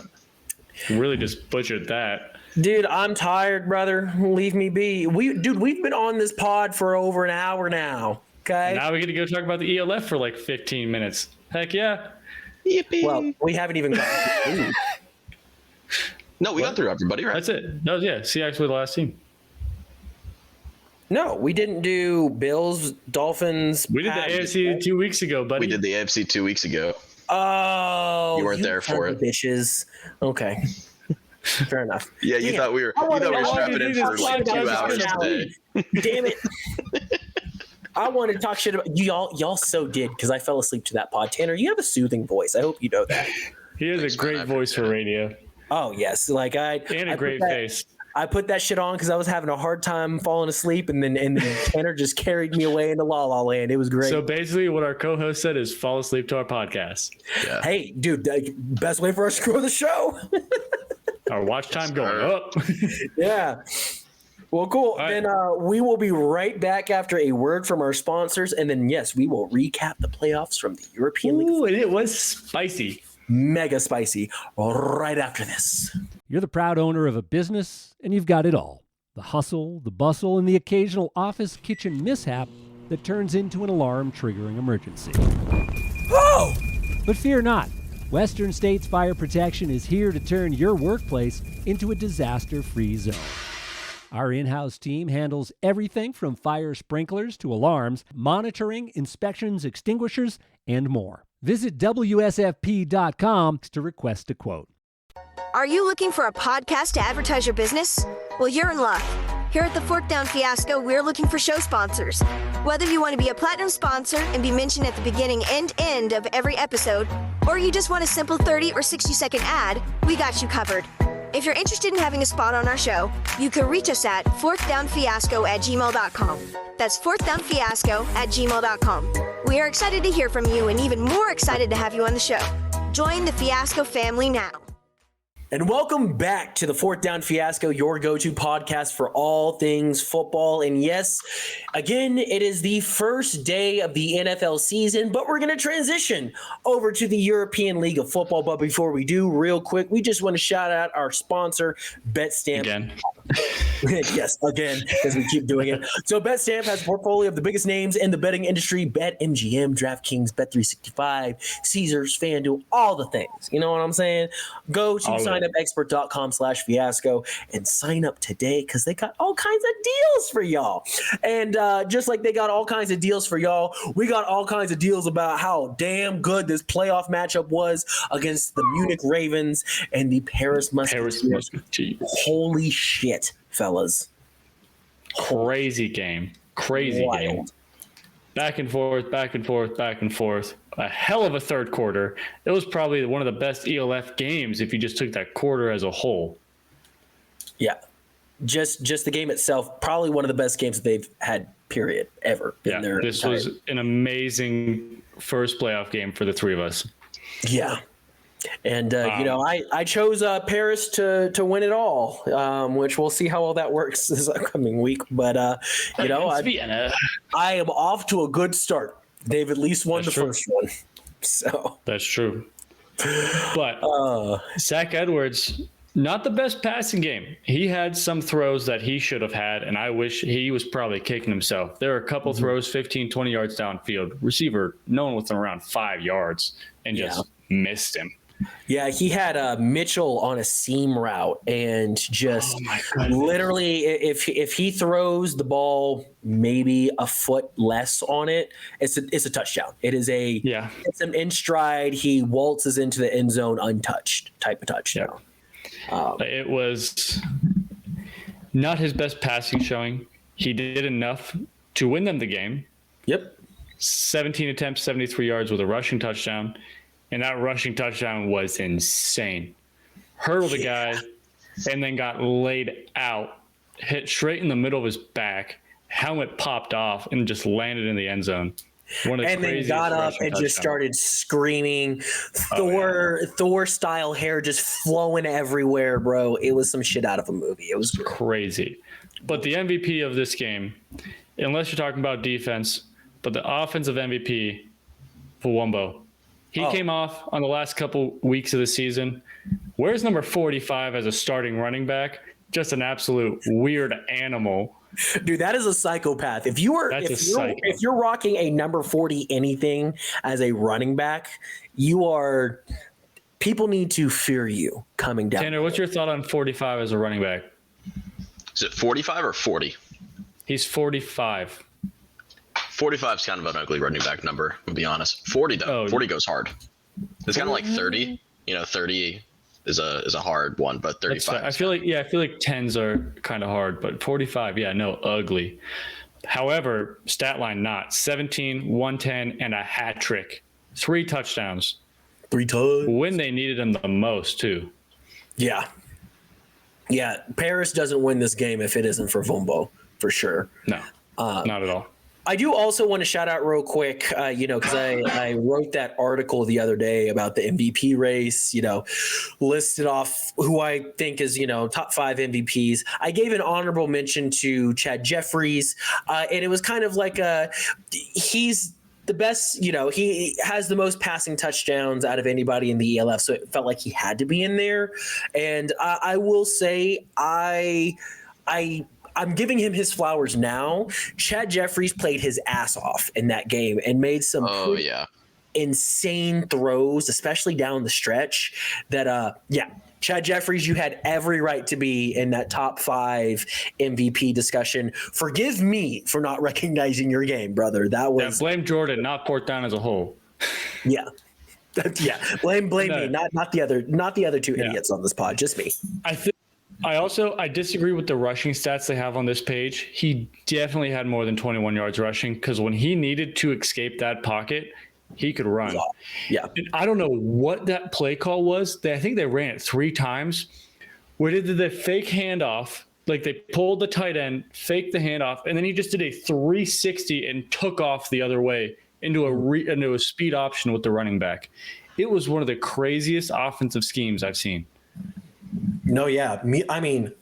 Really just butchered that. Dude, I'm tired, brother. Leave me be. We've been on this pod for over an hour now. Okay. Now we get to go talk about the ELF for like 15 minutes. Heck yeah. Yippee. Well, we haven't even gotten. No, we got through everybody, right? That's it. No, yeah. Seahawks were the last team. No, we didn't do Bills, Dolphins. We did the AFC 2 weeks ago, buddy. We did the AFC 2 weeks ago. Oh, you weren't there for it. Bitches. Okay. Fair enough. Yeah, you thought we were strapping in for like 2 hours today. Damn it. I wanted to talk shit about y'all so did because I fell asleep to that pod. Tanner, you have a soothing voice. I hope you know that. He has a great voice for radio. Oh yes, like and a great face. I put that shit on because I was having a hard time falling asleep, and then Tanner just carried me away into La La Land. It was great. So basically, what our co-host said is fall asleep to our podcast. Yeah. Hey, dude, best way for us to grow the show. Our watch time going up. Yeah. Well, cool. right. Then we will be right back after a word from our sponsors. And then, yes, we will recap the playoffs from the European League. Ooh, and it was spicy. Mega spicy right after this. You're the proud owner of a business, and you've got it all. The hustle, the bustle, and the occasional office kitchen mishap that turns into an alarm-triggering emergency. Oh! But fear not. Western States Fire Protection is here to turn your workplace into a disaster-free zone. Our in-house team handles everything from fire sprinklers to alarms, monitoring, inspections, extinguishers, and more. Visit WSFP.com to request a quote. Are you looking for a podcast to advertise your business? Well, you're in luck. Here at the Fourth Down Fiasco, we're looking for show sponsors. Whether you want to be a platinum sponsor and be mentioned at the beginning and end of every episode, or you just want a simple 30 or 60-second ad, we got you covered. If you're interested in having a spot on our show, you can reach us at fourthdownfiasco@gmail.com. That's fourthdownfiasco@gmail.com. We are excited to hear from you and even more excited to have you on the show. Join the Fiasco family now. And welcome back to the Fourth Down Fiasco, your go-to podcast for all things football. And yes, again, it is the first day of the NFL season, but we're going to transition over to the European League of Football. But before we do, real quick, we just want to shout out our sponsor, BetStamp. Again. Yes, again, because we keep doing it. So BetStamp has a portfolio of the biggest names in the betting industry: BetMGM, DraftKings, Bet365, Caesars, FanDuel, all the things. You know what I'm saying? Go to signupexpert.com/fiasco and sign up today because they got all kinds of deals for y'all. And just like they got all kinds of deals for y'all, we got all kinds of deals about how damn good this playoff matchup was against the Munich Ravens and the Paris Musketeers. Holy shit, fellas. Crazy game. Game. Back and forth, back and forth, back and forth. A hell of a third quarter. It was probably one of the best ELF games if you just took that quarter as a whole. Yeah. Just the game itself, probably one of the best games that they've had, period, ever. Yeah, this was an amazing first playoff game for the three of us. Yeah. And, I chose Paris to win it all, which we'll see how well that works this upcoming week. But, I am off to a good start. They've at least won first one. So that's true. But Zach Edwards, not the best passing game. He had some throws that he should have had, and I wish he was probably kicking himself. There were a couple throws 15, 20 yards downfield. Receiver, no one within around 5 yards, and just missed him. Yeah, he had Mitchell on a seam route and just literally if he throws the ball maybe a foot less on it, it's a touchdown. It is it's an in stride. He waltzes into the end zone untouched type of touchdown. Yeah. It was not his best passing showing. He did enough to win them the game. Yep. 17 attempts, 73 yards with a rushing touchdown. And that rushing touchdown was insane. Hurdled a guy and then got laid out, hit straight in the middle of his back. Helmet popped off and just landed in the end zone. And then got up and just started screaming. Thor style hair just flowing everywhere, bro. It was some shit out of a movie. It was crazy. But the MVP of this game, unless you're talking about defense, but the offensive MVP, Fuwombo. He came off on the last couple weeks of the season. Where's number 45 as a starting running back? Just an absolute weird animal. Dude, that is a psychopath. If you're rocking a number 40 anything as a running back, people need to fear you coming down. Tanner, what's your thought on 45 as a running back? Is it 45 or 40? He's 45. 45 is kind of an ugly running back number, to be honest. 40 though. 40 goes hard. It's kind of like 30. 30 is a hard one, but 35. I feel like 10s are kind of hard, but 45, ugly. However, stat line not 17, 110, and a hat trick. 3 touchdowns. 3 times. When they needed him the most, too. Yeah. Yeah, Paris doesn't win this game if it isn't for Vombo, for sure. No, not at all. I do also want to shout out real quick, because I wrote that article the other day about the MVP race, listed off who I think is, top 5 MVPs. I gave an honorable mention to Chad Jeffries, and it was kind of like he's the best, he has the most passing touchdowns out of anybody in the ELF, so it felt like he had to be in there. And I will say I'm giving him his flowers now. Chad Jeffries played his ass off in that game and made some insane throws, especially down the stretch. Chad Jeffries, you had every right to be in that top 5 MVP discussion. Forgive me for not recognizing your game, brother. That was blame Jordan, not fourth down as a whole. Yeah. Blame me, not the other two idiots on this pod, just me. I disagree with the rushing stats they have on this page. He definitely had more than 21 yards rushing because when he needed to escape that pocket, he could run. Yeah. And I don't know what that play call was. I think they ran it 3 times where they did the fake handoff. Like they pulled the tight end, faked the handoff, and then he just did a 360 and took off the other way into a speed option with the running back. It was one of the craziest offensive schemes I've seen. No, yeah. I mean,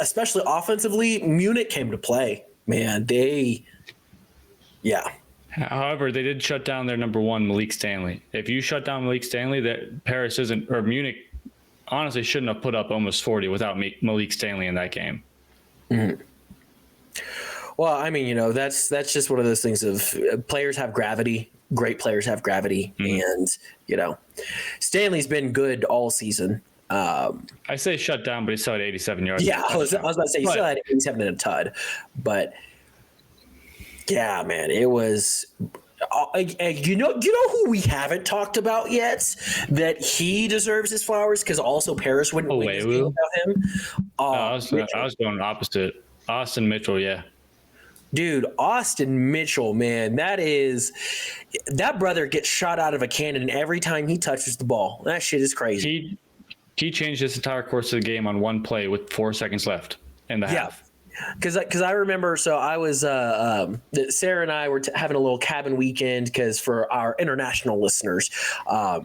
especially offensively, Munich came to play, man. However, they did shut down their number 1, Malik Stanley. If you shut down Malik Stanley, that Munich honestly shouldn't have put up almost 40 without Malik Stanley in that game. Mm-hmm. Well, I mean, that's just one of those things of players have gravity. Great players have gravity. Mm-hmm. And, Stanley's been good all season. I say shut down, but he still had 87 yards. Yeah, I was about to say he still had 87 in a tud. But, yeah, man, it was you know who we haven't talked about yet that he deserves his flowers because also Paris wouldn't win this game without him? I was going opposite. Austin Mitchell, yeah. Dude, Austin Mitchell, man, that brother gets shot out of a cannon every time he touches the ball. That shit is crazy. He changed his entire course of the game on one play with 4 seconds left in the half. Because I remember, so I was Sarah and I were having a little cabin weekend because for our international listeners,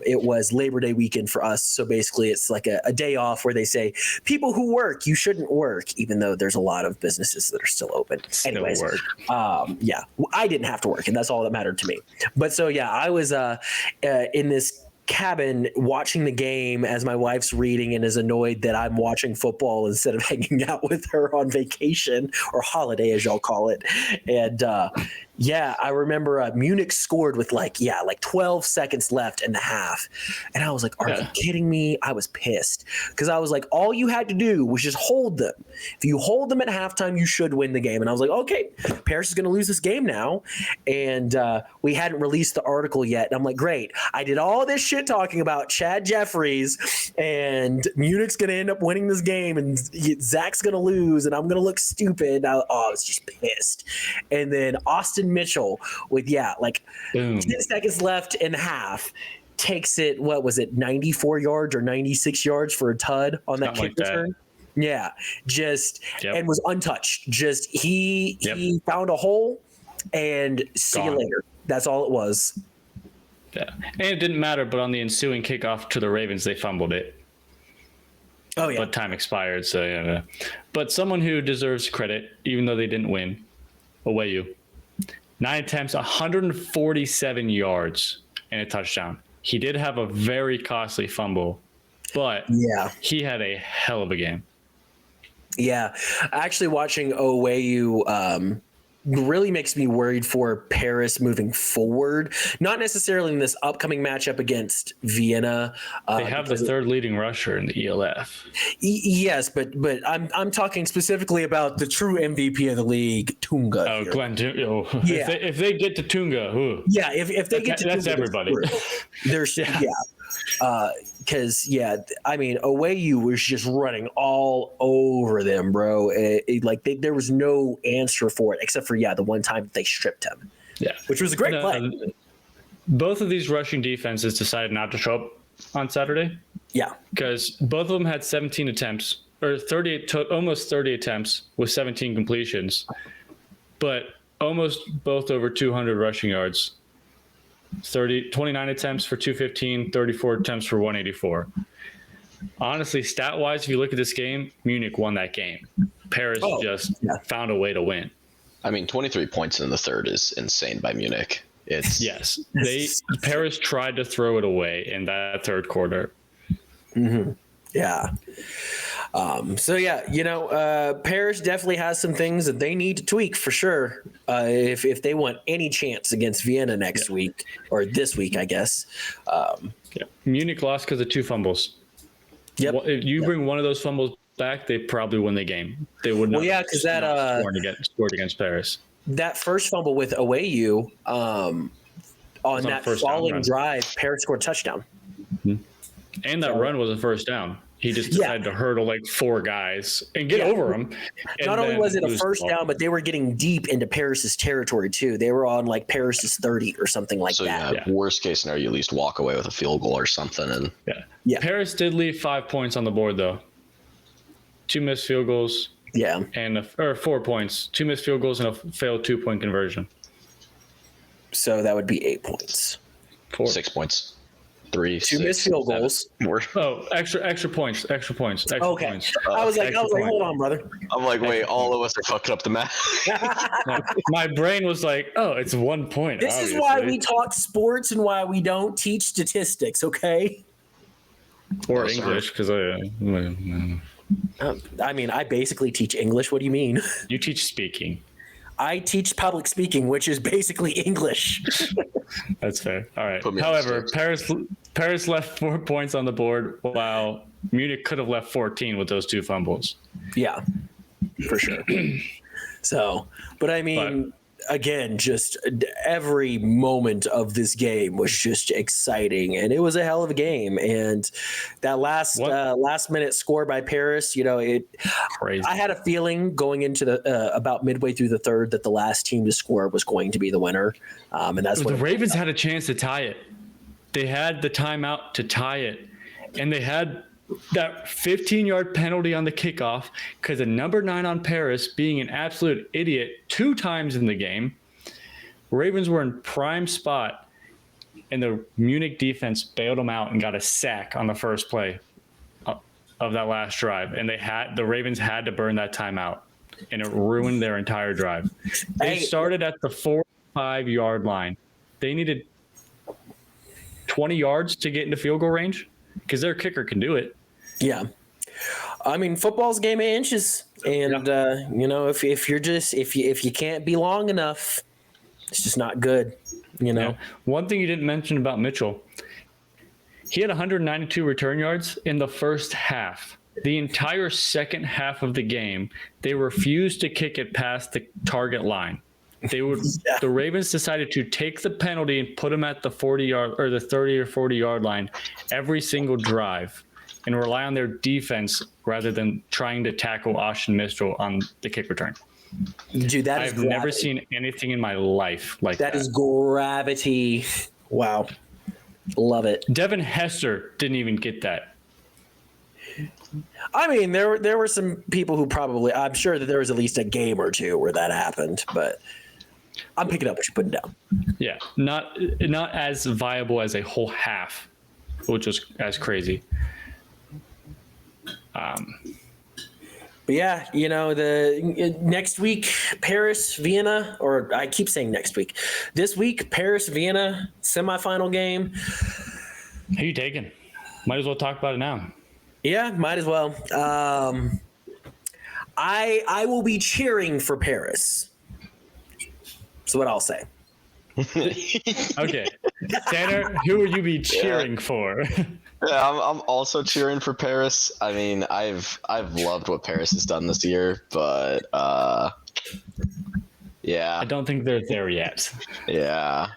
it was Labor Day weekend for us. So basically, it's like a day off where they say people who work, you shouldn't work, even though there's a lot of businesses that are still open. Anyways, I didn't have to work, and that's all that mattered to me. But so I was in this cabin watching the game as my wife's reading and is annoyed that I'm watching football instead of hanging out with her on vacation or holiday, as y'all call it. And I remember Munich scored with like 12 seconds left in the half. And I was like, are you kidding me? I was pissed because I was like, all you had to do was just hold them. If you hold them at halftime, you should win the game. And I was like, okay, Paris is going to lose this game now. And we hadn't released the article yet. And I'm like, great. I did all this shit talking about Chad Jeffries and Munich's going to end up winning this game and Zach's going to lose and I'm going to look stupid. I was just pissed. And then Austin Mitchell with 10 seconds left in half takes it, 94 yards or 96 yards for a tud on that kick return. Yeah, and was untouched. Just he found a hole and see you later. That's all it was. Yeah, and it didn't matter. But on the ensuing kickoff to the Ravens, they fumbled it. Oh yeah, but time expired. So yeah. But someone who deserves credit, even though they didn't win, Oweyu, 9 attempts, 147 yards, and a touchdown. He did have a very costly fumble, but he had a hell of a game. Yeah, actually watching Oweyu really makes me worried for Paris moving forward. Not necessarily in this upcoming matchup against Vienna. They have the third leading rusher in the ELF. Yes, but I'm talking specifically about the true MVP of the league, Tunga. Oh, Glenn Tunga. Yeah. If they get to Tunga, if they get to that's Tunga, everybody. There's because Oweyu was just running all over them, bro. There was no answer for it except for the one time they stripped him. Yeah, which was a great play. Both of these rushing defenses decided not to show up on Saturday. Yeah, because both of them had 17 attempts or almost 30 attempts with 17 completions. But almost both over 200 rushing yards. 29 attempts for 215, 34 attempts for 184. Honestly, stat-wise, if you look at this game, Munich won that game. Paris found a way to win. I mean, 23 points in the third is insane by Munich. Yes. Paris tried to throw it away in that third quarter. Mm-hmm. Yeah. Paris definitely has some things that they need to tweak for sure. If they want any chance against Vienna next week or this week, I guess. Munich lost because of 2 fumbles. Yep. If you bring one of those fumbles back, they probably win the game. They would not. Well, yeah, because that scored against Paris. That first fumble with Ayew on that following drive, Paris scored a touchdown. Mm-hmm. And that run was a first down. He just decided to hurdle like 4 guys and get over them. Not only was it a first down, but they were getting deep into Paris's territory too. They were on like Paris's 30 or something like that. So worst case scenario, you at least walk away with a field goal or something. And Paris did leave 5 points on the board though. 2 missed field goals. Yeah. And 4 points. 2 missed field goals and a failed 2-point conversion. So that would be 8 points. 6 points. 2 missed field goals. Extra points. Points. I was like, hold on, brother. I'm like, wait, all of us are fucking up the math. My brain was like, oh, it's 1 point. This is why we talk sports and why we don't teach statistics, okay? Or English, because I mean, I basically teach English. What do you mean? You teach speaking. I teach public speaking, which is basically English. That's fair. All right. However, Paris left 4 points on the board, while Munich could have left 14 with those 2 fumbles. Yeah, for sure. But I mean, again, just every moment of this game was just exciting, and it was a hell of a game. And that last minute score by Paris, crazy. I had a feeling going into the about midway through the third that the last team to score was going to be the winner, and that's what the Ravens had a chance to tie it. They had the timeout to tie it, and they had that 15-yard penalty on the kickoff because the number 9 on Paris being an absolute idiot 2 times in the game. Ravens were in prime spot, and the Munich defense bailed them out and got a sack on the first play of that last drive. And the Ravens had to burn that timeout, and it ruined their entire drive. They started at the 4-5-yard line. They needed 20 yards to get into field goal range because their kicker can do it. Yeah. I mean, football's a game of inches, and if you can't be long enough, it's just not good. One thing you didn't mention about Mitchell, he had 192 return yards in the first half. The entire second half of the game, they refused to kick it past the target line. The Ravens decided to take the penalty and put him at the 40-yard or the 30 or 40-yard line every single drive, and rely on their defense rather than trying to tackle Austin Mitchell on the kick return. Dude, I've never seen anything in my life like that. That is gravity. Wow. Love it. Devin Hester didn't even get that. I mean, there were some people who I'm sure that there was at least a game or two where that happened, but I'm picking up what you're putting down. Yeah, not as viable as a whole half, which was as crazy. But yeah, the next week, Paris, Vienna, or I keep saying next week. This week, Paris, Vienna, semifinal game. Who you taking? Might as well talk about it now. Yeah, might as well. I will be cheering for Paris. That's what I'll say. Okay. Tanner, who would you be cheering for? Yeah, I'm also cheering for Paris. I mean, I've loved what Paris has done this year, but yeah. I don't think they're there yet. Yeah.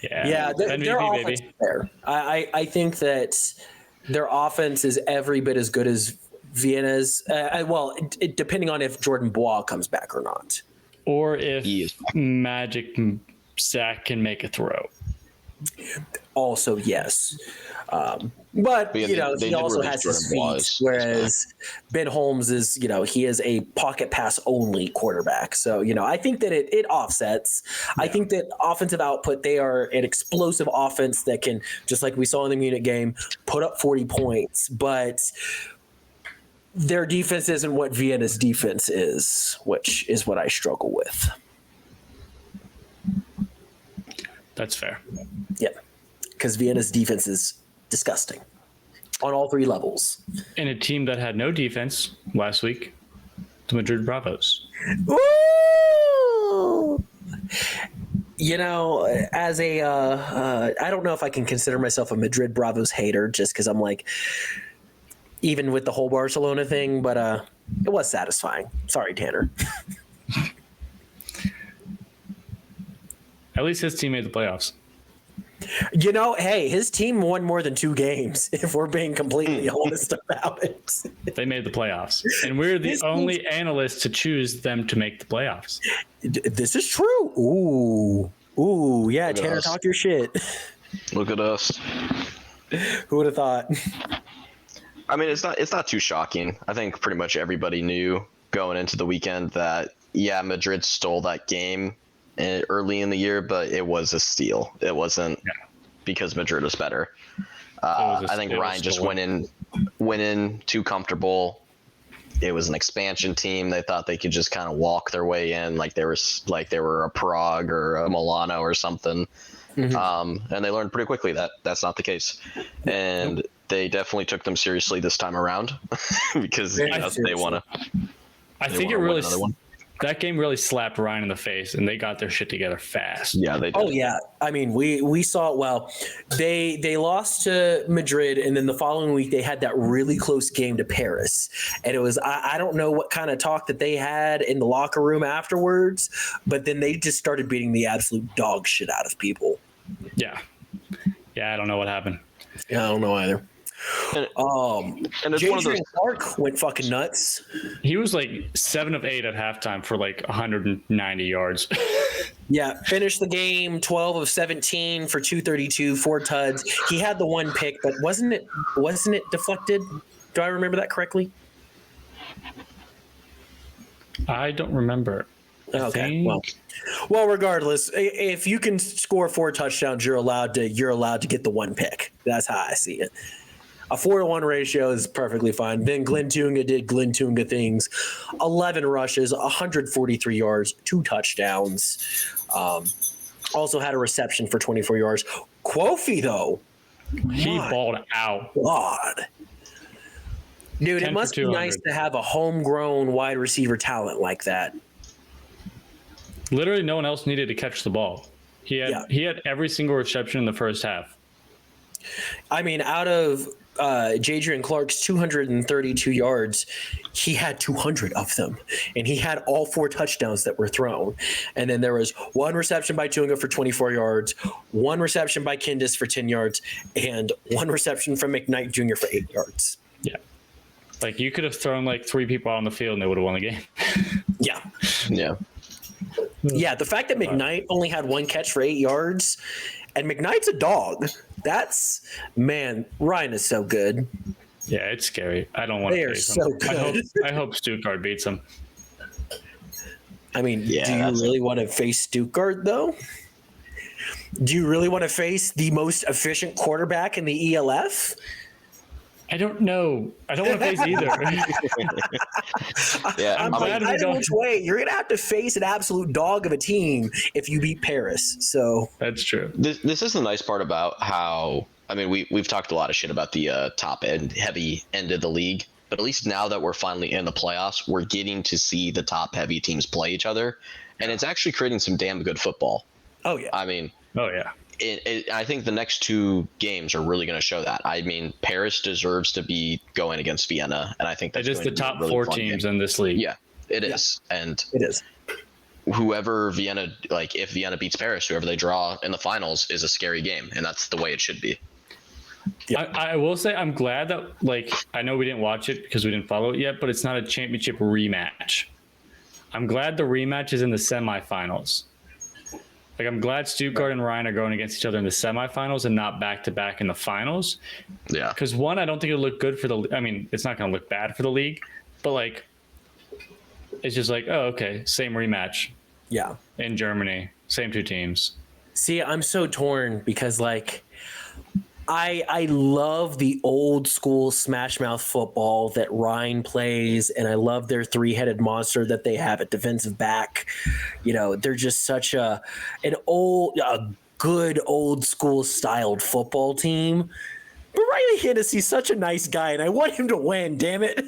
Yeah, their offense is there. I think that their offense is every bit as good as Vienna's. Depending on if Jordan Bois comes back or not. Or if Magic Zach can make a throw. also yes. But yeah, you know, they he did also release has his Jordan feet, Wallace. whereas Ben Holmes is, you know, he is a pocket pass only quarterback. So, you know, I think that it offsets. I think that offensive output, they are an explosive offense that can, just like we saw in the Munich game, put up 40 points. But their defense isn't what Vienna's defense is, which is what I struggle with. That's fair. Yeah, because Vienna's defense is disgusting on all three levels. And a team that had no defense last week, the Madrid Bravos. Woo! You know, as a, I don't know if I can consider myself a Madrid Bravos hater just because I'm like, even with the whole Barcelona thing, but it was satisfying. Sorry, Tanner. At least his team made the playoffs. You know, hey, his team won more than 2 games, if we're being completely honest about it. They made the playoffs. And we're the only analysts to choose them to make the playoffs. This is true. Ooh, yeah, Look at Tanner, us. talk your shit. Look at us. Who would have thought? I mean, it's not too shocking. I think pretty much everybody knew going into the weekend that, yeah, Madrid stole that game early in the year, but it was a steal. It wasn't because Madrid was better. I think Ryan just went in too comfortable. It was an expansion team. They thought they could just kind of walk their way in like they were a Prague or a Milano or something. And they learned pretty quickly that that's not the case. And they definitely took them seriously this time around because they want to. I think it really that game really slapped Ryan in the face, and they got their shit together fast. Yeah, they did. Oh yeah, I mean we saw it. Well, they lost to Madrid, and then the following week they had that really close game to Paris, and it was I don't know what kind of talk that they had in the locker room afterwards, but then they just started beating the absolute dog shit out of people. Yeah, I don't know what happened. Yeah, I don't know either. And it's one of those. Clark went fucking nuts. He was like 7 of 8 at halftime for like 190 yards. Yeah, finished the game 12 of 17 for 232, 4 tuds. He had the 1 pick, but wasn't it deflected? Do I remember that correctly? I don't remember. Okay. Well, regardless, if you can score 4 touchdowns, you're allowed to get the 1 pick. That's how I see it. A 4-to-1 ratio is perfectly fine. Then Glenn Tunga did Glenn Tunga things. 11 rushes, 143 yards, 2 touchdowns. Also had a reception for 24 yards. Quofi, though. He balled out. God. Dude, it must be nice to have a homegrown wide receiver talent like that. Literally no one else needed to catch the ball. He had every single reception in the first half. I mean, out of Jadrian Clark's 232 yards, he had 200 of them, and he had all 4 touchdowns that were thrown. And then there was 1 reception by Tunga for 24 yards, 1 reception by Kindis for 10 yards, and 1 reception from McKnight Jr. for 8 yards. Yeah. Like, you could have thrown like 3 people out on the field and they would have won the game. Yeah. Yeah. Yeah, the fact that McKnight only had 1 catch for 8 yards, and McKnight's a dog. Ryan is so good. Yeah, it's scary. I don't want to face him. They are so good. I hope Stuttgart beats him. I mean, do you really want to face Stuttgart, though? Do you really want to face the most efficient quarterback in the ELF? I don't know. I don't want to face either. Yeah, I'm glad either which way, you're going to have to face an absolute dog of a team if you beat Paris. So that's true. This is the nice part about how, I mean, we've talked a lot of shit about the top end, heavy end of the league, but at least now that we're finally in the playoffs, we're getting to see the top heavy teams play each other, and it's actually creating some damn good football. Oh yeah. I mean, oh yeah. I think the next 2 games are really going to show that. I mean, Paris deserves to be going against Vienna, and I think that's it is the top really 4 teams in this league. Yeah, it is, and it is. Whoever Vienna, like if Vienna beats Paris, whoever they draw in the finals is a scary game, and that's the way it should be. Yeah. I will say I'm glad that, like, I know we didn't watch it because we didn't follow it yet, but it's not a championship rematch. I'm glad the rematch is in the semifinals. Like, I'm glad Stuttgart and Ryan are going against each other in the semifinals and not back-to-back in the finals. Yeah. Because, one, I don't think it'll look good for the – I mean, it's not going to look bad for the league. But, like, it's just like, oh, okay, same rematch. Yeah. In Germany. Same two teams. See, I'm so torn because, like, I love the old school smash mouth football that Ryan plays, and I love their three-headed monster that they have at defensive back. You know, they're just such a good old school styled football team. But Riley Hennessy's such a nice guy, and I want him to win. Damn it!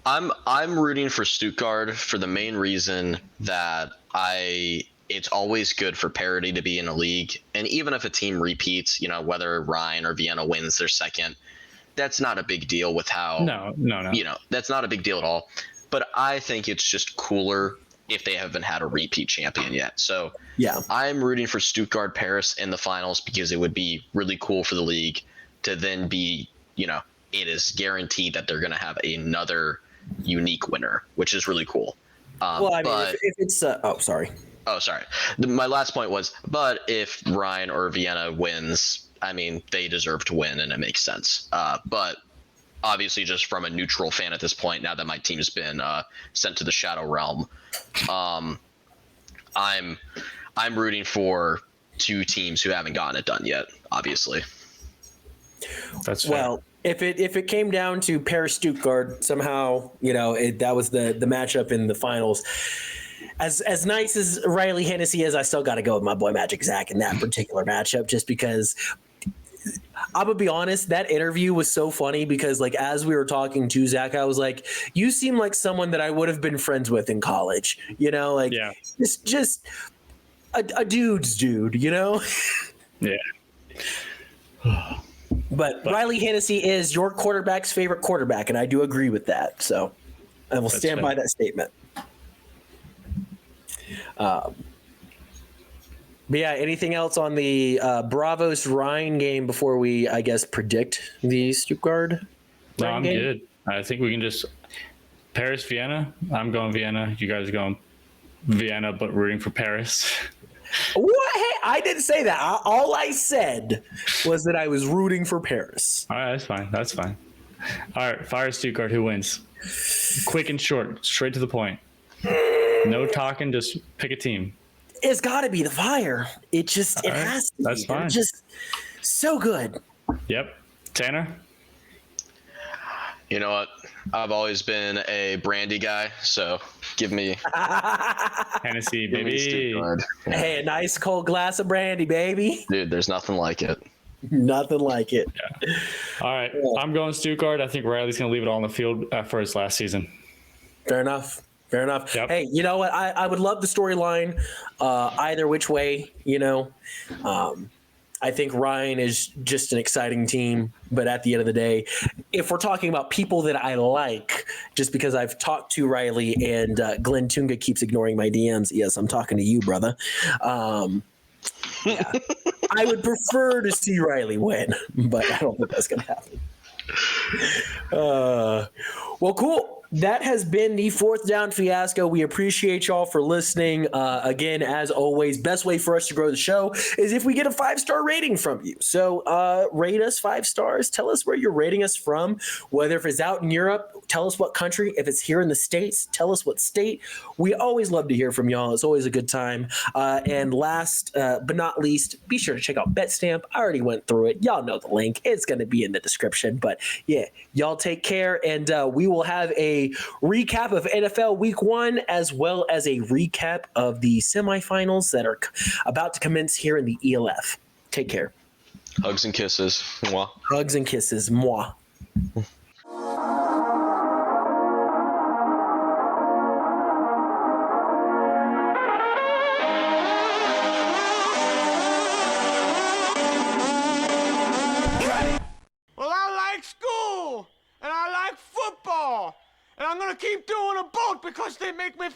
I'm rooting for Stuttgart for the main reason that it's always good for parity to be in a league. And even if a team repeats, you know, whether Ryan or Vienna wins their second, that's not a big deal with how, No. you know, that's not a big deal at all. But I think it's just cooler if they haven't had a repeat champion yet. So yeah, I'm rooting for Stuttgart Paris in the finals because it would be really cool for the league to then be, you know, it is guaranteed that they're going to have another unique winner, which is really cool. Well, I mean, if it's sorry. Oh, sorry. My last point was, but if Ryan or Vienna wins, I mean, they deserve to win, and it makes sense. But obviously, just from a neutral fan at this point, now that my team has been sent to the Shadow Realm, I'm rooting for two teams who haven't gotten it done yet. Obviously, that's fair. Well, if it came down to Paris Stuttgart, somehow, you know, that was the matchup in the finals. As nice as Riley Hennessy is, I still got to go with my boy Magic Zach in that particular matchup, just because I'm gonna be honest, that interview was so funny because, like, as we were talking to Zach, I was like, you seem like someone that I would have been friends with in college, you know, like, yeah. just a dude's dude, you know? Yeah. But Riley Hennessy is your quarterback's favorite quarterback, and I do agree with that. So I will stand by that statement. But yeah, anything else on the Bravos Rhine game before we, I guess, predict the Stuttgart? No, I'm game? good. I think we can just Paris, Vienna. I'm going Vienna. You guys are going Vienna, but rooting for Paris. What? Hey, I didn't say that. All I said was that I was rooting for Paris. All right, that's fine. That's fine. All right, fire Stuttgart. Who wins? Quick and short, straight to the point. No talking. Just pick a team. It's got to be the Fire. It just All right, has to. That's be. fine. They're just so good. Yep. Tanner. You know what? I've always been a brandy guy, so give me Hennessy, give me baby. Stuttgart. Yeah. Hey, a nice cold glass of brandy, baby. Dude, there's nothing like it. Nothing like it. Yeah. All right, I'm going Stuttgart. I think Riley's going to leave it all on the field for his last season. Fair enough. Fair enough. Yep. Hey, you know what? I would love the storyline either which way, you know. I think Ryan is just an exciting team, but at the end of the day, if we're talking about people that I like, just because I've talked to Riley and Glenn Tunga keeps ignoring my DMs, yes, I'm talking to you, brother. Yeah, I would prefer to see Riley win, but I don't think that's going to happen. Well, cool. That has been the Fourth Down Fiasco. We appreciate y'all for listening. Again, as always, best way for us to grow the show is if we get a 5-star rating from you. So rate us 5 stars. Tell us where you're rating us from, whether if it's out in Europe, tell us what country. If it's here in the States, tell us what state. We always love to hear from y'all. It's always a good time. And last but not least, be sure to check out BetStamp. I already went through it. Y'all know the link. It's going to be in the description. But yeah, y'all take care. And we will have a recap of NFL Week 1 as well as a recap of the semifinals that are about to commence here in the ELF. Take care. Hugs and kisses. Mwah. Hugs and kisses. Moi. Well, I like school, and I like football, and I'm gonna keep doing them both because they make me